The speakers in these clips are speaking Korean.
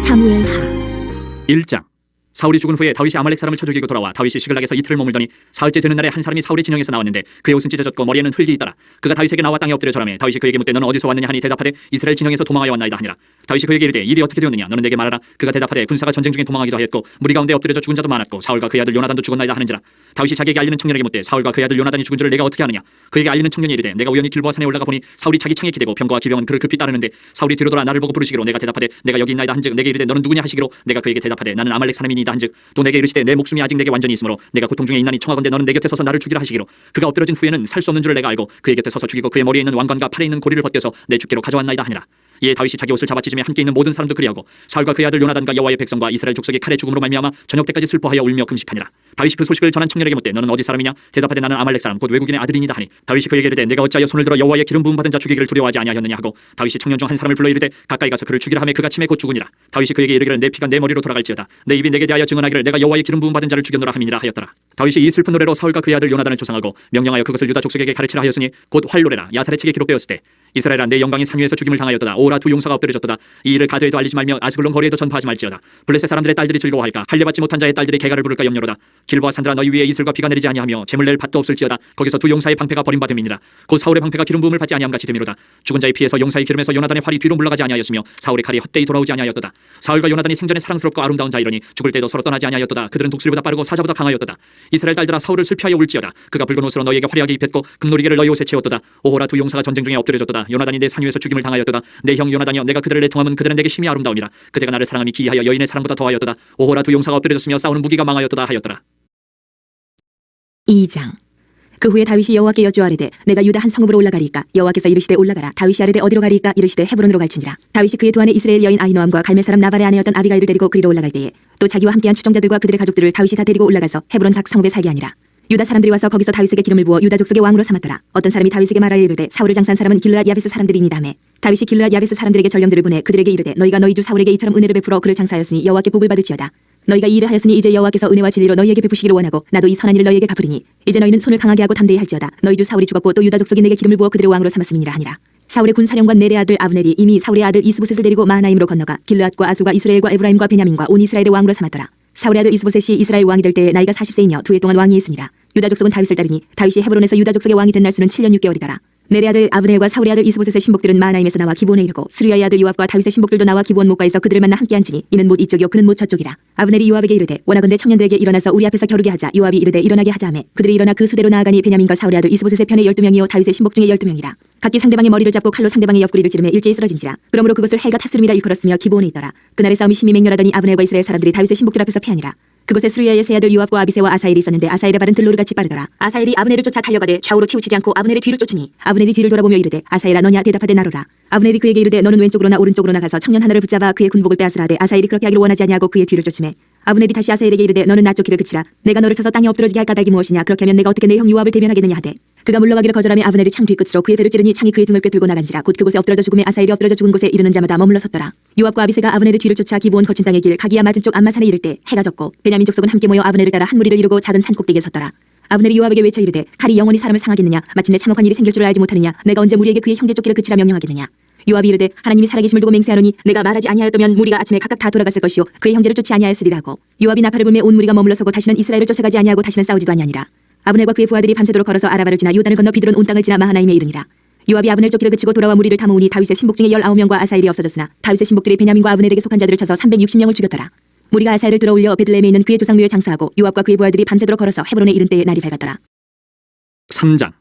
사무엘하 1장. 사울이 죽은 후에 다윗이 아말렉 사람을 쳐 죽이고 돌아와 다윗이 시글락에서 이틀을 머물더니 사흘째 되는 날에 한 사람이 사울의 진영에서 나왔는데 그의 옷은 찢어졌고 머리에는 흙이 있더라. 그가 다윗에게 나와 땅에 엎드려 절하매 다윗이 그에게 묻되 너는 어디서 왔느냐 하니 대답하되 이스라엘 진영에서 도망하여 왔나이다 하니라. 다윗이 그에게 이르되 일이 어떻게 되었느냐 너는 내게 말하라. 그가 대답하되 군사가 전쟁 중에 도망하기도 하였고 무리 가운데 엎드려져 죽은 자도 많았고 사울과 그의 아들 요나단도 죽었나이다 하는지라. 다윗이 자기에게 알리는 청년에게 묻되 사울과 그의 아들 요나단이 죽은 줄을 내가 어떻게 아느냐. 그에게 알리는 청년이 이르되 내가 우연히 길보아 산에 올라가 보니 사울이 자기 창에 기대고 병거와 기병은 그를 급히 따르는데 사울이 뒤로 돌아 나를 보고 부르시기로 내가 대답하되 내가 여기 있나이다 한즉 내게 이르되 너는 누구냐 하시기로 내가 그에게 대답하되 나는 아말렉 사람이니이다 한즉 또 내게 이르시되 내 목숨이 아직 내게 완전히 있으므로 내가 고통 중에 있나니 청하건대 너는 내 곁에 서서 나를 죽이라 하시기로 그가 엎드러진 후에는 살 수 없는 줄을 내가 알고 그의 곁에 서서 죽이고 그의 머리에 있는 왕관과 팔에 있는 고리를 벗겨서 내 주께로 가져왔나이다 하니라. 이에 다윗이 자기 옷을 잡아 찢으며 함께 있는 모든 사람도 그리하고 사울과 그의 아들 요나단과 여호와의 백성과 이스라엘 족속의 칼의 죽음으로 말미암아 저녁 때까지 슬퍼하여 울며 금식하니라. 다윗이 그 소식을 전한 청년에게 묻되 너는 어디 사람이냐. 대답하되 나는 아말렉 사람 곧 외국인의 아들이니다 하니 다윗이 그에게 이르되 내가 어찌하여 손을 들어 여호와의 기름 부음 받은 자 죽이기를 두려워하지 아니하였느냐 하고 다윗이 청년 중 한 사람을 불러 이르되 가까이 가서 그를 죽이라 하매 그가 침에 곧 죽으니라. 다윗이 그에게 이르기를 내 피가 내 머리로 돌아갈지어다 내 입이 내게 대하여 증언하기를 내가 여호와의 기름 부음 받은 자를 죽였노라 함이니라 하였더라. 다윗이 이 슬픈 노래로 사울과 그의 아들 요나단을 조상하고 명령하여 그것을 유다 족속에게 가르치라 하였으니 곧 활노래라. 야살의 책에 기록되었을 때 이스라엘아 내 영광이 산 위에서 죽임을 당하였도다. 오라 두 용사가 엎드려졌도다. 이 일을 가드에도 알리지 말며 아스글론 거리에도 전파하지 말지어다. 블레셋 사람들의 딸들이 즐거워할까. 할례받지 못한 자의 딸들이 개가를 부를까 염려로다. 길보아 산들아 너희 위에 이슬과 비가 내리지 아니하며 재물 낼 밭도 없을지어다. 거기서 두 용사의 방패가 버림받음이니라. 곧 사울의 방패가 기름 부음을 받지 아니함 같이 되미로다. 죽은 자의 피에서 용사의 기름에서 요나단의 활이 뒤로 물러가지 아니하였으며 사울의 칼이 헛되이 돌아오지 아니하였도다. 사울과 요나단이 생전에 사랑스럽고 아름다운 자이러니 죽을 때도 서로 떠나지 아니하였도다. 그들은 독수리보다 빠르고 사자보다 강하였도다. 이스라엘 딸들아 사울을 슬피하여 울지어다. 그가 붉은 옷으로 너희에게 화려하게 입혔고 금노리개를 너희 옷에 채웠도다. 오호라 두 용사가 전쟁 중에 엎드려졌도다. 요나단이 내 산위에서 죽임을 당하였도다. 내 형 요나단이여 내가 그들을 내통함은 그들은 내게 심히 아름다움이라. 그대가 나를 사랑함이 기이하여 여인의 사랑보다 더하였도다. 오호라 두 용사가 엎드려졌으며 싸우는 무기가 망하였도다 하였더라. 2장. 그 후에 다윗이 여호와께 여쭈아르되 내가 유다 한 성읍으로 올라가리이까. 여호와께서 이르시되 올라가라. 다윗이 아르되 어디로 가리이까. 이르시되 헤브론으로 갈지니라. 다윗이 그의 두 아내 이스라엘 여인 아히노암과 갈멜 사람 나발의 아내였던 아비가일을 데리고 그리로 올라갈 때에 또 자기와 함께한 추종자들과 그들의 가족들을 다윗이 다 데리고 올라가서 헤브론 각 성읍에 살게 하니라. 유다 사람들이 와서 거기서 다윗에게 기름을 부어 유다 족속의 왕으로 삼았더라. 어떤 사람이 다윗에게 말하여 이르되 사울을 장사한 사람은 길르앗 야베스 사람들이니이다 하매 다윗이 길르앗 야베스 사람들에게 전령들을 보내 그들에게 이르되 너희가 너희 주 사울에게 이처럼 은혜를 베풀어 그를 장사하였으니 여호와께 복을 받을지어다. 너희가 이 일을 하였으니 이제 여호와께서 은혜와 진리로 너희에게 베푸시기를 원하고 나도 이 선한 일을 너희에게 갚으리니 이제 너희는 손을 강하게 하고 담대히 할지어다. 너희 주 사울이 죽었고 또 유다 족속이 내게 기름을 부어 그들의 왕으로 삼았음이니라 하니라. 사울의 군사령관 넬의 아들 아브넬이 이미 사울의 아들 이스보셋을 데리고 마하나임으로 건너가 길르앗과 아술과 이스라엘과 에브라임과 베냐민과 온 이스라엘의 왕으로 삼았더라. 사울의 아들 이스보셋이 이스라엘 왕이 될 때에 나이가 40세이며 2해 동안 왕이 있으니라. 유다 족속은 다윗을 따르니 다윗이 헤브론에서 유다 족속의 왕이 된 날수는 7년 6개월이더라. 넬의 아들 아브넬과 사울의 아들 이스보셋의 신복들은 마하나임에서 나와 기브온에 이르고 스루야의 아들 요압과 다윗의 신복들도 나와 기브온 못가에서 그들을 만나 함께 앉으니 이는 못 이쪽이요 그는 못 저쪽이라. 아브넬이 요압에게 이르되 원하건대 청년들에게 일어나서 우리 앞에서 겨루게 하자. 요압이 이르되 일어나게 하자 하매 그들이 일어나 그 수대로 나아가니 베냐민과 사울의 아들 이스보셋의 편에 12명이요 다윗의 신복 중에 12명이라. 각기 상대방의 머리를 잡고 칼로 상대방의 옆구리를 찌르며 일제히 쓰러진지라. 그러므로 그것을 해가 타스름이라 일컬었으며 기브온에 있더라. 그날의 싸움이 심히 맹렬하더니 아브넬과 이스라엘 사람들이 다윗의 신복들 앞에서 패하니라. 그곳에 스루야의 세 아들 요압과 아비새와 아사엘이 있었는데 아사엘의 발은 들로르같이 빠르더라. 아사엘이 아브넬을 쫓아 달려가되 좌우로 치우치지 않고 아브넬의 뒤를 쫓으니 아브넬이 뒤를 돌아보며 이르되 아사엘아 너냐. 대답하되 나로라. 아브넬이 그에게 이르되 너는 왼쪽으로나 오른쪽으로나 가서 청년 하나를 붙잡아 그의 군복을 빼앗으라 하되 아사엘이 그렇게 하기를 원하지 아니하고 그의 뒤를 쫓으매 아브넬이 다시 아사엘에게 이르되 너는 나 쫓기를 그치라. 내가 너를 쳐서 땅에 엎드러지게 할 까닭이 무엇이냐. 그렇게 하면 내가 어떻게 내 형 요압을 대면하겠느냐 하되 그가 물러가기를 거절하며 아브넬이 창 뒤끝으로 그의 배를 찌르니 창이 그의 등을 꿰뚫고 나간지라. 곧 그곳에 엎드러져 죽음에 아사엘이 엎드러져 죽은 곳에 이르는 자마다 머물러 섰더라. 요압과 아비새가 아브넬의 뒤를 쫓아 기브온 거친 땅의 길 가기야 맞은 쪽 암마산에 이를 때 해가 졌고 베냐민 족속은 함께 모여 아브넬을 따라 한 무리를 이루고 작은 산 꼭대기에 섰더라. 아브넬이 요압에게 외쳐 이르되 칼이 영원히 사람을 상하겠느냐. 마침내 참혹한 일이 생길 줄을 알지 못하느냐. 내가 언제 무리에게 그의 형제 쫓기를 그치라 명령하겠느냐. 요압이 이르되 하나님이 살아계심을 두고 맹세하노니 내가 말하지 아니하였다면 무리가 아침에 각각 다 돌아갔을 것이요 그의 형제를 쫓지 아니하였으리라고. 요압이 나팔을 불매 온 무리가 머물러 서고 다시는 이스라엘을 쫓아가지 아니하고 다시는 싸우지도 아니하니라. 아브넬과 그의 부하들이 밤새도록 걸어서 아라바를 지나 요단을 건너 비드론 온 땅을 지나 마하나임에 이르니라. 요압이 아브넬 쫓기를 그치고 돌아와 무리를 다 모으니 다윗의 신복 중에 19명과 아사엘이 없어졌으나 다윗의 신복들이 베냐민과 아브넬에게 속한 자들을 쳐서 360명을 죽였더라. 무리가 아사엘을 들어올려 베들레헴에 있는 그의 조상묘에 장사하고 요압과 그의 부하들이 밤새도록 걸어서 헤브론에 이른 때에 날이 밝았더라. 3장.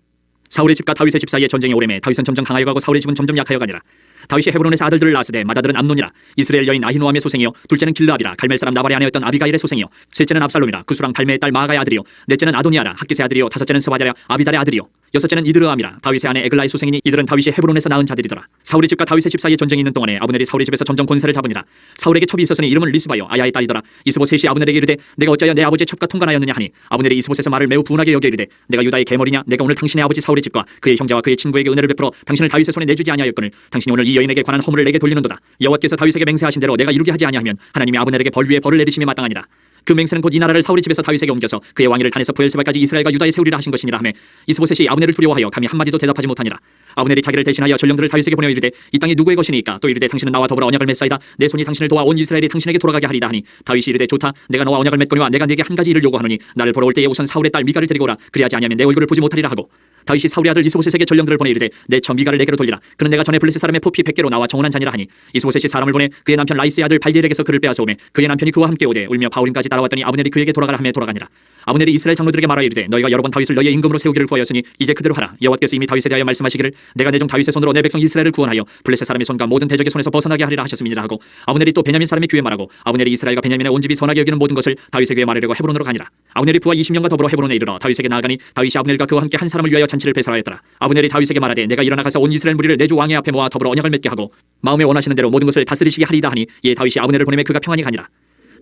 사울의 집과 다윗의 집 사이의 전쟁이 오래매 다윗은 점점 강하여 가고 사울의 집은 점점 약하여 가니라. 다윗이 헤브론에서 아들들을 낳았으되 맏아들은 암논이라. 이스라엘 여인 아히노암의 소생이요 둘째는 길르압이라. 갈멜 사람 나발의 아내였던 아비가일의 소생이요 셋째는 압살롬이라. 구수랑 갈멜의 딸 마아가의 아들이요 넷째는 아도니아라. 학기스의 아들이요 다섯째는 스바랴 아비달의 아들이요 여섯째는 이드르암이라. 다윗의 아내 에글라의 소생이니 이들은 다윗이 헤브론에서 낳은 자들이더라. 사울의 집과 다윗의 집 사이에 전쟁이 있는 동안에 아브넬이 사울의 집에서 점점 권세를 잡으니라. 사울에게 첩이 있었으니 이름은 리스바요 아야의 딸이더라. 이스보셋이 아브넬에게 이르되 내가 어찌하여 내 아버지의 첩과 통관하였느냐 하니 아브넬이 이스보셋의 말을 매우 분하게 여겨 이르되 내가 유다의 계머리냐. 내가 오늘 당신의 아버지 사울의 집과 그의 형제와 그의 친구에게 은혜를 베풀어 당신을 다윗의 손에 내주지 아니하였거늘 당신이 오늘 이 여인에게 관한 허물을 내게 돌리는도다. 여호와께서 다윗에게 맹세하신 대로 내가 이루게 하지 아니하면 하나님이 아브넬에게 벌 위에 벌을 내리심이 마땅하니라. 그 맹세는 곧 이 나라를 사울의 집에서 다윗에게 옮겨서 그의 왕위를 단에서 부엘세바까지 이스라엘과 유다에 세우리라 하신 것이니라 하매 이스보셋이 아브넬을 두려워하여 감히 한마디도 대답하지 못하니라. 아브넬이 자기를 대신하여 전령들을 다윗에게 보내어 이르되 이 땅이 누구의 것이니까? 또 이르되 당신은 나와 더불어 언약을 맺사이다. 내 손이 당신을 도와 온 이스라엘이 당신에게 돌아가게 하리라 하니 다윗이 이르되 좋다. 내가 너와 언약을 맺거니와 내가 네게 한 가지 일을 요구하노니 나를 보러 올 때에 우선 사울의 딸 미가를 데리고 오라. 그리하지 아니하면 내 얼굴을 보지 못하리라 하고 다윗이 사울의 아들 이스보셋에게 전령들을 보내 이르되 내 처 미가를 내게로 돌리라. 그는 내가 전에 블레셋 사람의 포피 100개로 나와 정원한 자니라 하니 이스보셋이 사람을 보내 그의 남편 라이스의 아들 발디엘에게서 그를 빼앗아 오매 그의 남편이 그와 함께 오되 울며 바울임까지 따라왔더니 아브넬이 그에게 돌아가라 하며 돌아가니라. 아브넬이 이스라엘 장로들에게 말하여 이르되 너희가 여러 번 다윗을 너희의 임금으로 세우기를 구하였으니 이제 그대로 하라. 여호와께서 이미 다윗에 대하여 말씀하시기를 내가 내 종 다윗의 손으로 내 백성 이스라엘을 구원하여 블레셋 사람의 손과 모든 대적의 손에서 벗어나게 하리라 하셨음이니라 하고 아브넬이 또 베냐민 사람의 귀에 말하고 아브넬이 이스라엘과 베냐민의 온 집이 선하게 여기는 모든 것을 다윗의 귀에 말하려고 헤브론으로 가니라. 아브넬이 부하 20명과 더불어 헤브론에 이르러 다윗에게 나아가니 다윗이 아브넬과 그와 함께 한 사람을 위하여 잔치를 배설하였더라. 아브넬이 다윗에게 말하되 내가 일어나 가서 온 이스라엘 무리를 내 주 왕의 앞에 모아 더불어 언약을 맺게 하고 마음에 원하시는 대로 모든 것을 다스리시게 하리이다 하니 이에 다윗이 아브넬을 보내매 그가 평안히 가니라.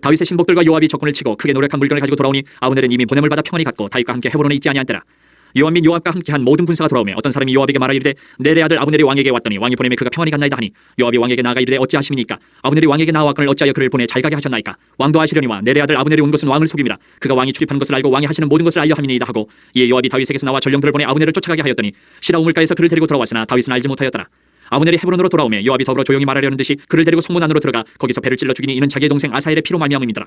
다윗의 신복들과 요압이 적군을 치고 크게 노력한 물건을 가지고 돌아오니 아브넬은 이미 보냄을 받아 평안히 갔고 다윗과 함께 헤브론에 있지 아니한때라. 요압 및 요압과 함께한 모든 군사가 돌아오매 어떤 사람이 요압에게 말하 이르되 내래 아들 아브넬이 왕에게 왔더니 왕이 보내매 그가 평안히 갔나이다 하니 요압이 왕에게 나아가 이르되 어찌하심이니까? 아브넬이 왕에게 나아왔거늘 어찌하여 그를 보내 잘 가게 하셨나이까? 왕도 아시려니와 내래 아들 아브넬이 온 것은 왕을 속임이라. 그가 왕이 출입하는 것을 알고 왕이 하시는 모든 것을 알려 함이니이다 하고 이에 요압이 다윗에게서 나와 전령들을 보내 아브넬을 쫓아가게 하였더니 시라 우물가에서 그를 데리고 돌아왔으나 다윗은 알지 못하였더라. 아브넬이 헤브론으로 돌아오매 요압이 더불어 조용히 말하려는 듯이 그를 데리고 성문 안으로 들어가 거기서 배를 찔러 죽이니 이는 자기의 동생 아사엘의 피로 말미암음이더라.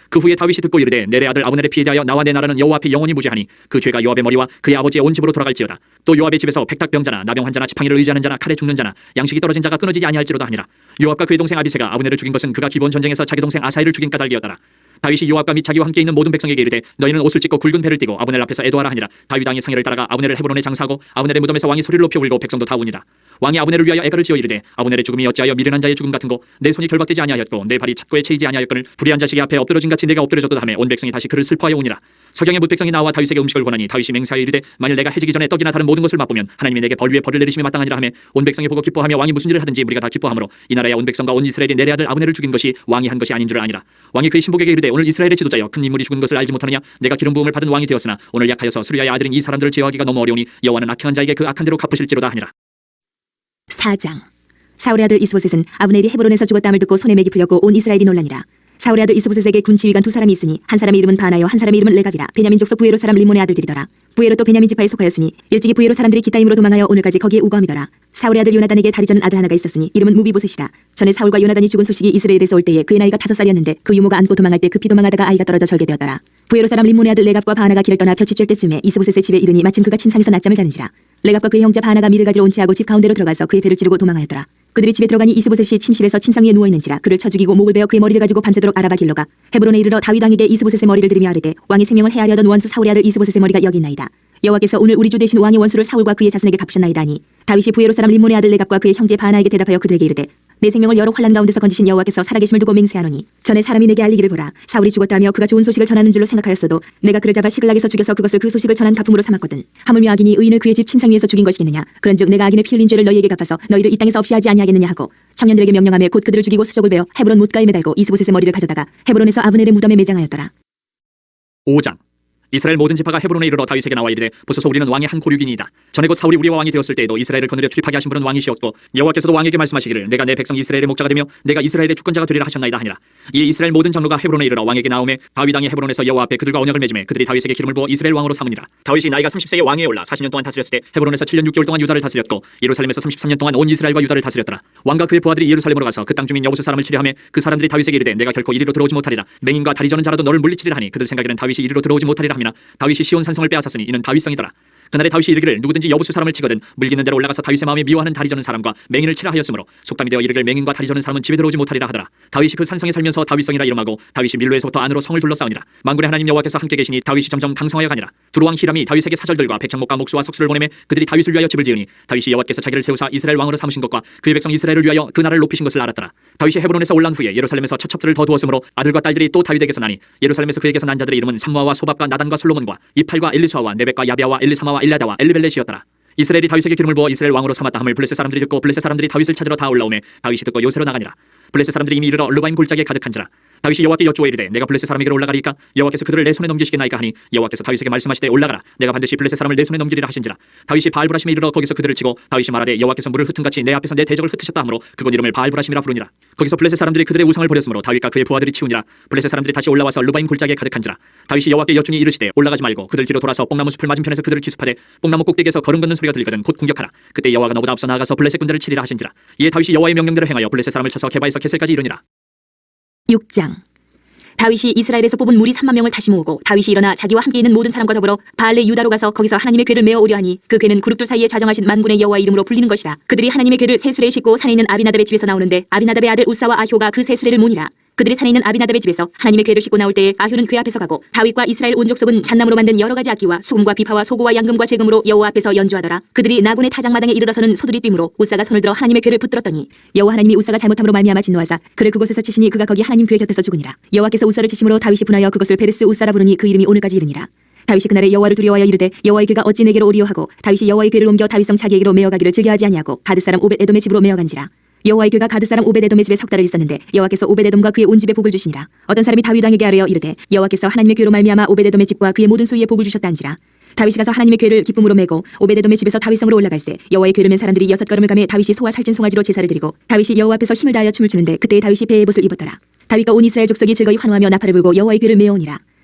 그 후에 다윗이 듣고 이르되 내래 아들 아브넬의 피에 대하여 나와 내 나라는 여호와 앞에 영원히 무죄하니 그 죄가 요압의 머리와 그의 아버지의 온 집으로 돌아갈지어다. 또 요압의 집에서 백탁병자나 나병 환자나 지팡이를 의지하는 자나 칼에 죽는 자나 양식이 떨어진 자가 끊어지지 아니할지로다 하니라. 요압과 그의 동생 아비새가 아브넬을 죽인 것은 그가 기본 전쟁에서 자기 동생 아사엘을 죽인 까닭이었더라. 다윗이 요압과 및 자기와 함께 있는 모든 백성에게 이르되 너희는 옷을 찢고 굵은 배를 띠고 아브넬 앞에서 애도하라 하니라. 다윗 왕이 상의를 따라가 아브넬을 헤브론에 장사하고 아브넬의 무덤에서 왕이 소리를 높여 울고 백성도 다 우니라. 왕이 아브넬을 위하여 애가를 지어 이르되 아브넬의 죽음이 어찌하여 미련한 자의 죽음 같은고 내 손이 결박되지 아니하였고 내 발이 찻고에 채이지 아니하였거늘 불의한 자식이 앞에 엎드러진 같이 내가 엎드려졌다 하매 온 백성이 다시 그를 슬퍼하여 우니라. 석양의 뭇 백성이 나와 다윗에게 음식을 권하니 다윗이 맹세하여 이르되 만일 내가 해지기 전에 떡이나 다른 모든 것을 맛보면 하나님이 내게 벌 위에 벌을 내리심이 마땅하니라 하매 온 백성이 보고 기뻐하며 왕이 무슨 일을 하든지 우리가 다 기뻐하므로 이 나라의 온 백성과 온 이스라엘이 내래 아들 아브넬을 죽인 것이 왕이 한 것이 아닌 줄 아니라. 왕이 그의 신복에게 이르되 오늘 이스라엘의 지도자여 큰 인물이 죽은 것을 알지 못하느냐? 내가 기름 부음을 받은 왕이 되었으나 오늘 약하여서 수리아의 아들인 이 사람들을 제어하기가 너무 어려우니 여호와는 악행한 자에게 그 악한 대로 갚으실지로다 하니라. 4장. 사울의 아들 이스보셋은 아브넬이 헤브론에서 죽었다함을 듣고 손에 맥이 풀렸고 온 이스라엘이 놀라니라. 사울의 아들 이스보셋에게 군 지휘관 두 사람이 있으니 한 사람의 이름은 바나요 한 사람의 이름은 레갑이라. 베냐민 족속 부에로 사람 림몬의 아들들이더라. 부에로 또 베냐민 지파에 속하였으니 일찍이 부에로 사람들이 기타임으로 도망하여 오늘까지 거기에 우거함이더라. 사울의 아들 요나단에게 다리 저는 아들 하나가 있었으니 이름은 무비보셋이라. 전에 사울과 요나단이 죽은 소식이 이스라엘에서 올 때에 그의 나이가 5살이었는데 그 유모가 안고 도망할 때 급히 도망하다가 아이가 떨어져 절게 되었더라. 부에로 사람 림몬의 아들 레갑과 바나가 길을 떠나 볕이 쬐 때쯤에 이스보셋의 집에 이르니 마침 그가 침상에서 낮잠을 자는지라. 레갑과 그의 형제 바나가 밀을 가지러 온 채하고 집 가운데로 들어가서 그의 배를 찌르고 도망하였더라. 그들이 집에 들어가니 이스보셋이 침실에서 침상 위에 누워 있는지라. 그를 쳐 죽이고 목을 베어 그의 머리를 가지고 밤새도록 알아봐 길러가 헤브론에 이르러 다윗 왕에게 이스보셋의 머리를 들이며 아뢰되 왕이 생명을 해하려던 원수 사울의 아들 이스보셋의 머리가 여기 있나이다. 여호와께서 오늘 우리 주 대신 왕의 원수를 사울과 그의 자손에게 갚으셨나이다 하니 다윗이 부에로 사람 림몬의 아들 레갑과 그의 형제 바나에게 대답하여 그들에게 이르되 내 생명을 여러 환난 가운데서 건지신 여호와께서 살아계심을 두고 맹세하노니 전에 사람이 내게 알리기를 보라. 사울이 죽었다며 그가 좋은 소식을 전하는 줄로 생각하였어도 내가 그를 잡아 시글락에서 죽여서 그것을 그 소식을 전한 가품으로 삼았거든. 하물며 악인이 의인을 그의 집 침상 위에서 죽인 것이겠느냐? 그런즉 내가 악인의 피 흘린 죄를 너희에게 갚아서 너희를 이 땅에서 없이 하지 아니하겠느냐 하고 청년들에게 명령하며 곧 그들을 죽이고 수족을 베어 헤브론 못가에 매달고 이스보셋의 머리를 가져다가 헤브론에서 아브넬의 무덤에 매장하였더라. 5장. 이스라엘 모든 지파가 헤브론에 이르러 다윗에게 나와 이르되 보소서 우리는 왕의 한 고륙이니이다. 전에 곧 사울이 우리와 왕이 되었을 때에도 이스라엘을 거느려 출입하게 하신 분은 왕이시었고 여호와께서도 왕에게 말씀하시기를 내가 내 백성 이스라엘의 목자가 되며 내가 이스라엘의 주권자가 되리라 하셨나이다 하니라. 이에 이스라엘 모든 장로가 헤브론에 이르러 왕에게 나오매 다윗 왕이 헤브론에서 여호와 앞에 그들과 언약을 맺음에 그들이 다윗에게 기름을 부어 이스라엘 왕으로 삼으니라. 다윗이 나이가 30세에 왕위에 올라 40년 동안 다스렸을 때 헤브론에서 7년 6개월 동안 유다를 다스렸고 예루살렘에서 33년 동안 온 이스라엘과 유다를 다스렸더라. 왕과 그의 부하들이 예루살렘으로 가서 그 땅 주민 여부수 사람을 치려하며 그 사람들이 다윗에게 이르되 내가 결코 이리로 들어오지 못하리라. 맹인과 다리 저는 자라도 너를 물리치리라 하니 그들 생각에는 다윗이 이리로 들어오지 못하리라 하미나 다윗이 시온 산성을 빼앗았으니 이는 다윗성이더라. 그날에 다윗이 이르기를 누구든지 여부수 사람을 치거든 물기는 대로 올라가서 다윗의 마음에 미워하는 다리 저는 사람과 맹인을 치라 하였으므로 속담이 되어 이르길 맹인과 다리 저는 사람은 집에 들어오지 못하리라 하더라. 다윗이 그 산성에 살면서 다윗성이라 이름하고 다윗이 밀로에서부터 안으로 성을 둘러싸우니라. 만군의 하나님 여호와께서 함께 계시니 다윗이 점점 강성하여 가니라. 두루왕 히람이 다윗에게 사절들과 백향목과 목수와 석수를 보내매 그들이 다윗을 위하여 집을 지으니 다윗이 여호와께서 자기를 세우사 이스라엘 왕으로 삼으신 것과 그의 백성 이스라엘을 위하여 그 나라를 높이신 것을 알았더라. 다윗이 헤브론에서 올라온 후에 예루살렘에서 처첩들을 더 두었으므로 아들과 딸들이 또 다윗에게서 나니 예루살렘에서 그에게서 난 자들의 이름은 삼무아와 소밥과 나단과 솔로몬과 이팔과 엘리수아와 네벡과 야비아와 엘리사마와 엘라다와 엘리벨렛이었더라. 이스라엘이 다윗에게 기름을 부어 이스라엘 왕으로 삼았다 함을 블레셋 사람들이 듣고 블레셋 사람들이 다윗을 찾으러 다 올라오매 다윗이 듣고 요새로 나가니라. 블레셋 사람들이 이미 이르러 르바임 골짜기에 가득한지라. 다윗이 여호와께 여쭈어 이르되 내가 블레셋 사람에게로 올라가리이까 여호와께서 그들을 내 손에 넘기시겠나이까 하니 여호와께서 다윗에게 말씀하시되 올라가라 내가 반드시 블레셋 사람을 내 손에 넘기리라 하신지라. 다윗이 바알브라심에 이르러 거기서 그들을 치고 다윗이 말하되 여호와께서 물을 흩은같이 내 앞에서 내 대적을 흩으셨다 하므로 그곳 이름을 바알브라심이라 부르니라. 거기서 블레셋 사람들이 그들의 우상을 버렸으므로 다윗과 그의 부하들이 치우니라. 블레셋 사람들이 다시 올라와서 루바임 골짜기에 가득한지라. 다윗이 여호와께 여쭈니 이르시되 올라가지 말고 그들 뒤로 돌아서 뽕나무 숲을 맞은편에서 그들을 기습하되 뽕나무 꼭대기에서 걸음 걷는 소리가 들리거든 곧 공격하라. 그때 여호와가 너보다 앞서 나아가서 블레셋 군대를 치리라 하신지라. 이에 다윗이 여호와의 명령대로 행하여 블레셋 사람을 쳐서 게바에서 게셀까지 이르니라. 6장. 다윗이 이스라엘에서 뽑은 무리 3만 명을 다시 모으고 다윗이 일어나 자기와 함께 있는 모든 사람과 더불어 바알레 유다로 가서 거기서 하나님의 궤를 메어 오려 하니 그 궤는 그룹들 사이에 좌정하신 만군의 여호와 이름으로 불리는 것이라. 그들이 하나님의 궤를 새 수레에 싣고 산에 있는 아비나답의 집에서 나오는데 아비나답의 아들 우사와 아효가 그 새 수레를 모니라. 그들이 산에 있는 아비나답의 집에서 하나님의 궤를 싣고 나올 때에 아효는 궤 앞에서 가고 다윗과 이스라엘 온 족속은 잣나무로 만든 여러 가지 악기와 소금과 비파와 소고와 양금과 재금으로 여호와 앞에서 연주하더라. 그들이 나곤의 타작마당에 이르러서는 소들이 뛰므로 우사가 손을 들어 하나님의 궤를 붙들었더니 여호와 하나님이 우사가 잘못함으로 말미암아 진노하사 그를 그곳에서 치시니 그가 거기 하나님 궤 곁에서 죽으니라. 여호와께서 우사를 치심으로 다윗이 분하여 그것을 베르스 우사라 부르니 그 이름이 오늘까지 이르니라. 다윗이 그날에 여호와를 두려워하여 이르되 여호와의 궤가 어찌 내게로 오리요 하고 다윗이 여호와의 궤를 옮겨 다윗성 자기에게로 메어가기를 즐겨하지 아니하고 가드 사람 오벳 에돔의 집으로 메어간지라. 여호와의 궤가 가드 사람 오벳 에돔의 집에 석 달을 있었는데 여호와께서 오벳 에돔과 그의 온 집에 복을 주시니라. 어떤 사람이 다윗 왕에게 아뢰어 이르되 여호와께서 하나님의 궤로 말미암아 오벳 에돔의 집과 그의 모든 소유에 복을 주셨다 한지라. 다윗이 가서 하나님의 궤를 기쁨으로 메고 오벳 에돔의 집에서 다윗성으로 올라갈새 여호와의 궤를 맨 사람들이 6걸음을 가매 다윗이 소와 살찐 송아지로 제사를 드리고 다윗이 여호와 앞에서 힘을 다하여 춤을 추는데 그때에 다윗이 배의 옷을 입었더라. 다윗과 온 이스라엘 족속이 즐거이 환호하며 나팔을 불고 여호와의 궤를 메어오니라.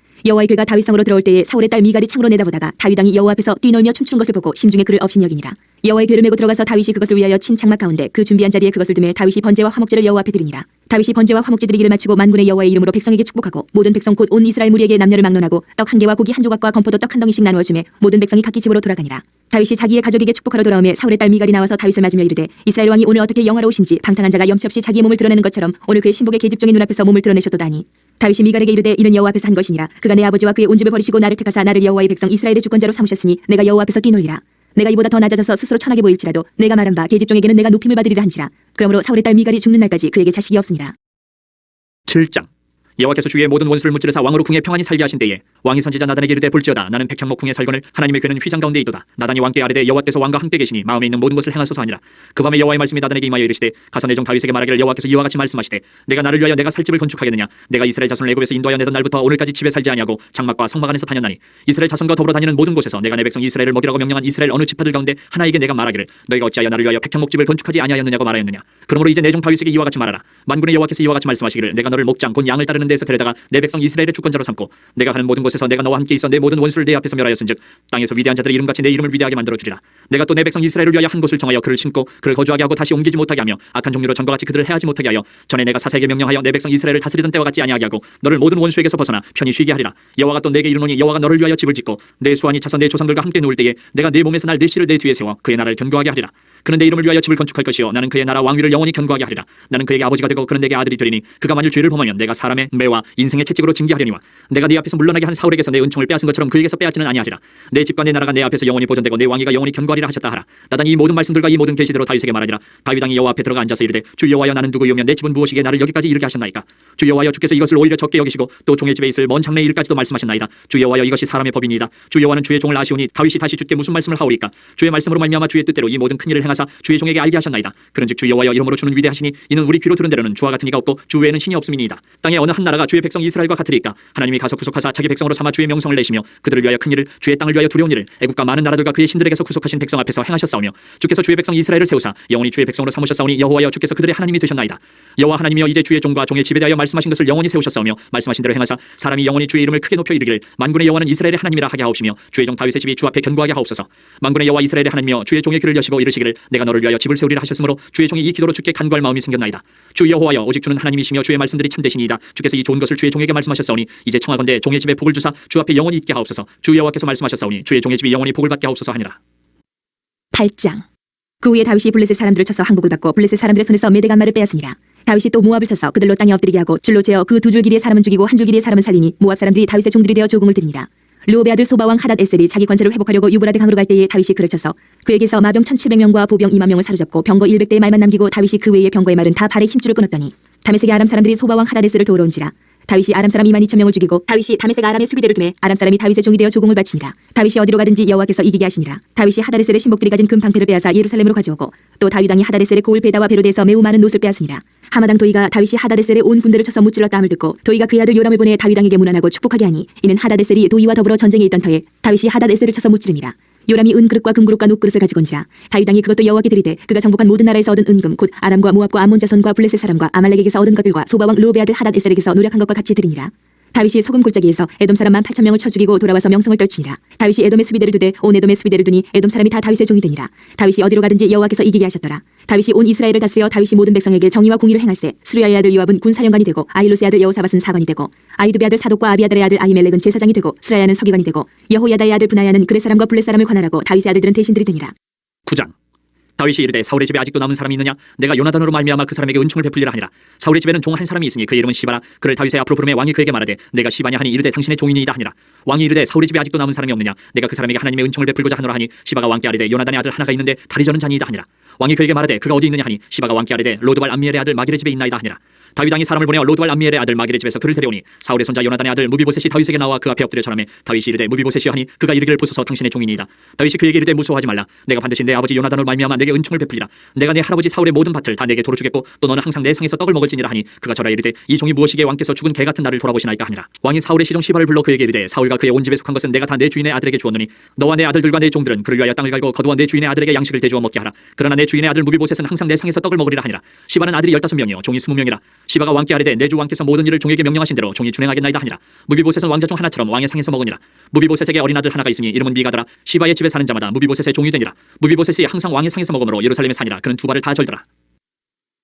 여호와의 궤가 다윗성으로 들어올 때에 사울의 딸 미갈이 창으로 내다보다가 다윗 왕이 여호와 앞에서 뛰놀며 춤추는 것을 보고 심중에 그를 업신여기니라. 여호와의 궤를 메고 들어가서 다윗이 그것을 위하여 친 장막 가운데 그 준비한 자리에 그것을 두매 다윗이 번제와 화목제를 여호와 앞에 드리니라. 다윗이 번제와 화목제 드리기를 마치고 만군의 여호와의 이름으로 백성에게 축복하고 모든 백성 곧 온 이스라엘 무리에게 남녀를 막론하고 떡 한 개와 고기 한 조각과 건포도 떡 한 덩이씩 나누어 주매 모든 백성이 각기 집으로 돌아가니라. 다윗이 자기의 가족에게 축복하러 돌아오매 사울의 딸 미갈이 나와서 다윗을 맞으며 이르되 이스라엘 왕이 오늘 어떻게 영화로우신지 방탕한 자가 염치 없이 자기의 몸을 드러내는 것처럼 오늘 그의 신복의 계집종의 눈앞에서 몸을 드러내셨도다 하니 다윗이 미갈에게 이르되 이는 여호와 앞에서 한 것이니라. 그가 내 아버지와 그의 온 집을 버리시고 나를 택하사 나를 여호와의 백성 이스라엘의 주권자로 삼으셨으니 내가 여호와 앞에서 뛰놀리라. 내가 이보다 더 낮아져서 스스로 천하게 보일지라도 내가 말한 바 계집종에게는 내가 높임을 받으리라 한지라. 그러므로 사울의 딸 미갈이 죽는 날까지 그에게 자식이 없으니라. 7장. 여호와께서 주의 모든 원수를 무찌르사 왕으로 궁에 평안히 살게 하신 때에 왕이 선지자 나단에게 이르되 볼지어다 나는 백향목 궁에 살거늘 하나님의 궤는 휘장 가운데 있도다. 나단이 왕께 아뢰되 여호와께서 왕과 함께 계시니 마음에 있는 모든 것을 행하소서 하니라. 그 밤에 여호와의 말씀이 나단에게 임하여 이르시되 가서 내 종 다윗에게 말하기를 여호와께서 이와 같이 말씀하시되 내가 나를 위하여 내가 살 집을 건축하겠느냐. 내가 이스라엘 자손을 애굽에서 인도하여 내던 날부터 오늘까지 집에 살지 아니하고 장막과 성막 안에서 다녔나니 이스라엘 자손과 더불어 다니는 모든 곳에서 내가 내 백성 이스라엘을 먹이라고 명령한 이스라엘 어느 지파들 가운데 하나에게 내가 말하기를 너희가 어찌하여 나를 위하여 백향목집을 건축하지 아니하였느냐고 말하였느냐. 그러므로 이제 내 종 다윗에게 이와 같이 말하라. 만군의 여호와께서 이와 같이 말씀하시기를 내가 너를 목장 곧 양을 따르는 데에서 데려다가 내 백성 이스라엘의 주권자로 삼고 내가 가는 모든 곳에서 내가 너와 함께 있어 내 모든 원수를 내 앞에서 멸하였은즉 땅에서 위대한 자들의 이름같이 내 이름을 위대하게 만들어 주리라. 내가 또 내 백성 이스라엘을 위하여 한 곳을 정하여 그를 심고 그를 거주하게 하고 다시 옮기지 못하게 하며 악한 종류로 전과 같이 그들을 해하지 못하게 하여 전에 내가 사사에게 명령하여 내 백성 이스라엘을 다스리던 때와 같지 아니하게 하고 너를 모든 원수에게서 벗어나 편히 쉬게 하리라. 여호와가 또 내게 이르노니 여호와가 너를 위하여 집을 짓고 내 수완이 차서 내 조상들과 함께 누울 때에 내가 내 몸에서 날 내 씨를 내 뒤에 세워 그의 나라를 견고하게 하리라. 그는 내 이름을 위하여 집을 건축할 것이요 나는 그의 나라 왕위를 영원히 견고하게 하리라. 나는 그에게 아버지가 되고 그는 내게 아들이 되리니 그가 만일 죄를 범하면 내가 사람의 매와 인생의 채찍으로 징계하려니와 내가 네 앞에서 물러나게 한 사울에게서 내 은총을 빼앗은 것처럼 그에게서 빼앗지는 아니하리라. 내 집과 내 나라가 내 앞에서 영원히 보존되고 내 왕위가 영원히 견고하리라 하셨다 하라. 나단이 이 모든 말씀들과 이 모든 계시대로 다윗에게 말하니라. 다윗 왕이 여호와 앞에 들어가 앉아서 이르되 주 여호와여 나는 누구이오며 내 집은 무엇이기에 나를 여기까지 이르게 하셨나이까. 주 여호와여 주께서 이것을 오히려 적게 여기시고 또 종의 집에 있을 먼 장래의 일까지도 말씀하셨나이다. 주 여호와여 이것이 사람의 법이니이다. 주 여호와는 주의 종을 아시오니 다윗이 다시 주께 무슨 말씀을 하오리까. 주의 말씀으로 말미암아 주의 뜻대로 이 모든 큰 일을 행하사 주의 종에게 알게 하셨나이다. 그런즉 주 여호와여 이름으로 주는 위대하시니 이는 우리 귀로 들은 대로는 주와 같은 이가 없고 주 외에는 신이 없음이니이다. 땅에 어느 한 나라가 주의 백성 이스라엘과 같으리까. 하나님이 가서 구속하사 자기 백성으로 삼아 주의 명성을 내시며 그들을 위하여 큰 일을 주의 땅을 위하여 두려운 일을 애국과 많은 나라들과 그의 신들에게서 구속하신 백성 앞에서 행하셨사오며 주께서 주의 백성 이스라엘을 세우사 영원히 주의 백성으로 삼으셨사오니 여호와여 주께서 그들의 하나님이 되셨나이다. 여호와 하나님이여 이제 주의 종과 종의 집에 대하여 말씀하신 것을 영원히 세우셨사오며 말씀하신 대로 행하사 사람이 영원히 주의 이름을 크게 높여 이르기를 만군의 여호와는 이스라엘의 하나님이라 하게 하옵시며 주의 종 다윗의 집이 주 앞에 견고하게 하옵소서. 만군의 여호와 이스라엘의 하나님이여 주의 종의 귀를 여시고 이르시기를 내가 너를 위하여 집을 세우리라 하셨으므로 주의 종이 이 기도로 주께 간구할 마음이 생겼나이다. 주 여호와여 오직 주는 하나님이시며 주의 말씀들이 참되시니이다. 주께서 이 좋은 것을 주의 종에게 말씀하셨사오니 이제 청하건대 종의 집에 복을 주사 주 앞에 영원히 있게 하옵소서. 주 여호와께서 말씀하셨사오니 주의 종의 집이 영원히 복을 받게 하옵소서 하니라. 8장. 그 후에 다윗이 블레셋 사람들을 쳐서 항복을 받고 블레셋 사람들의 손에서 메대간마를 빼앗으니라. 다윗이 또 모압을 쳐서 그들로 땅에 엎드리게 하고 줄로 재어 그 두 줄 길이의 사람은 죽이고 한 줄 길이의 사람은 살리니 모압 사람들이 다윗의 종들이 되어 조공을 드리니라. 르호베 아들 소바왕 하닷 에셀이 자기 권세를 회복하려고 유브라데 강으로 갈 때에 다윗이 그를 쳐서 그에게서 마병 1700명과 보병 2만 명을 사로잡고 병거 100대의 말만 남기고 다윗이 그 외의 병거의 말은 다 발에 힘줄을 끊었더니 다메섹의 아람 사람들이 소바왕 하닷 에셀을 도우러 온지라. 다윗이 아람 사람 2만 2천 명을 죽이고 다윗이 다메섹 아람의 수비대를 두매 아람 사람이 다윗의 종이 되어 조공을 바치니라. 다윗이 어디로 가든지 여호와께서 이기게 하시니라. 다윗이 하닷에셀의 신복들이 가진 금 방패를 빼앗아 예루살렘으로 가져오고 또 다윗 왕이 하닷에셀의 고을 베다와 베로데에서 매우 많은 놋을 빼앗으니라. 하마당 도이가 다윗이 하다데셀의 온 군대를 쳐서 무찔러 땀을 듣고 도이가 그의 아들 요람을 보내 다윗왕에게 문안하고 축복하게 하니 이는 하다데셀이 도이와 더불어 전쟁에 있던 터에 다윗이 하다데셀을 쳐서 무찌름이라. 요람이 은그릇과 금그릇과 놋그릇을 가지고 온지라. 다윗왕이 그것도 여호와께 드리되 그가 정복한 모든 나라에서 얻은 은금 곧 아람과 모압과 암몬 자손과 블레셋 사람과 아말렉에게서 얻은 것들과 소바왕 르호베 아들 하닷에셀에게서 노력한 것과 같이 드리니라. 다윗이 소금 골짜기에서 에돔 사람 18,000명을 쳐 죽이고 돌아와서 명성을 떨치니라. 다윗이 에돔의 수비대를 두되 온 에돔의 수비대를 두니 에돔 사람이 다 다윗의 종이 되니라. 다윗이 어디로 가든지 여호와께서 이기게 하셨더라. 다윗이 온 이스라엘을 다스려 다윗이 모든 백성에게 정의와 공의를 행할세. 스루야의 아들 요압은 군사령관이 되고 아힐로스의 아들 여호사밧은 사관이 되고 아히두베 아들 사독과 아비아달의 아들 아히멜렉은 제사장이 되고 스라야는 서기관이 되고 여호야다의 아들 분하야는 그렛 사람과 블렛 사람을 관할하고 다윗의 아들들은 대신들이 되니라. 9장. 다윗이 이르되 사울의 집에 아직도 남은 사람이 있느냐? 내가 요나단으로 말미암아 그 사람에게 은총을 베풀리라 하니라. 사울의 집에는 종 한 사람이 있으니 그 이름은 시바라. 그를 다윗의 앞으로 부르매 왕이 그에게 말하되 내가 시바냐 하니 이르되 당신의 종이니이다 하니라. 왕이 이르되 사울의 집에 아직도 남은 사람이 없느냐? 내가 그 사람에게 하나님의 은총을 베풀고자 하노라 하니 시바가 왕께 아뢰되 요나단의 아들 하나가 있는데 다리 저는 자니이다 하니라. 왕이 그에게 말하되 그가 어디 있느냐 하니 시바가 왕께 아뢰되 로드발 암미엘의 아들 마길의 집에 있나이다 하니라. 다윗 왕이 사람을 보내어 로드발 암미엘의 아들 마길의 집에서 그를 데려오니 사울의 손자 요나단의 아들 무비보셋이 다윗에게 나와 그 앞에 엎드려 절하매 다윗이 이르되 무비보셋이여 하니 그가 이르기를 보소서 당신의 종이니이다. 다윗이 그에게 이르되 무서워하지 말라. 내가 반드시 내 아버지 요나단으로 말미암아 내게 은총을 베풀리라. 내가 내 할아버지 사울의 모든 밭을 다 내게 도로 주겠고 또 너는 항상 내 상에서 떡을 먹을지니라 하니 그가 절하 이르되 이 종이 무엇이기에 왕께서 죽은 개 같은 나를 돌아보시나이까 하니라. 왕이 사울의 시종 시바를 불러 그에게 이르되 사울과 그의 온 집에 속한 것은 내가 다 내 주인의 아들에게 주었노니 너와 내 아들들과 내 종들은 그를 위하여 땅을 갈고 거두어 내 주인의 아들에게 양식을 대주어 먹게 하라. 그러나 내 주인의 아들 무비보셋은 항상 내 상에서 떡을 먹으리라 하니라. 시바는 아들이 15명이요 종이 20명이라. 시바가 왕께 아뢰되 내 주 왕께서 모든 일을 종에게 명령하신 대로 종이 준행하겠나이다 하니라. 무비보셋은 왕자 중 하나처럼 왕의 상에서 먹으니라. 무비보셋에게 어린 아들 하나가 있으니 이름은 미가더라. 시바의 집에 사는 자마다 무비보셋의 종이 되니라. 무비보셋이 항상 왕의 상에서 먹으므로 예루살렘에 사니라. 그는 두 발을 다 절더라.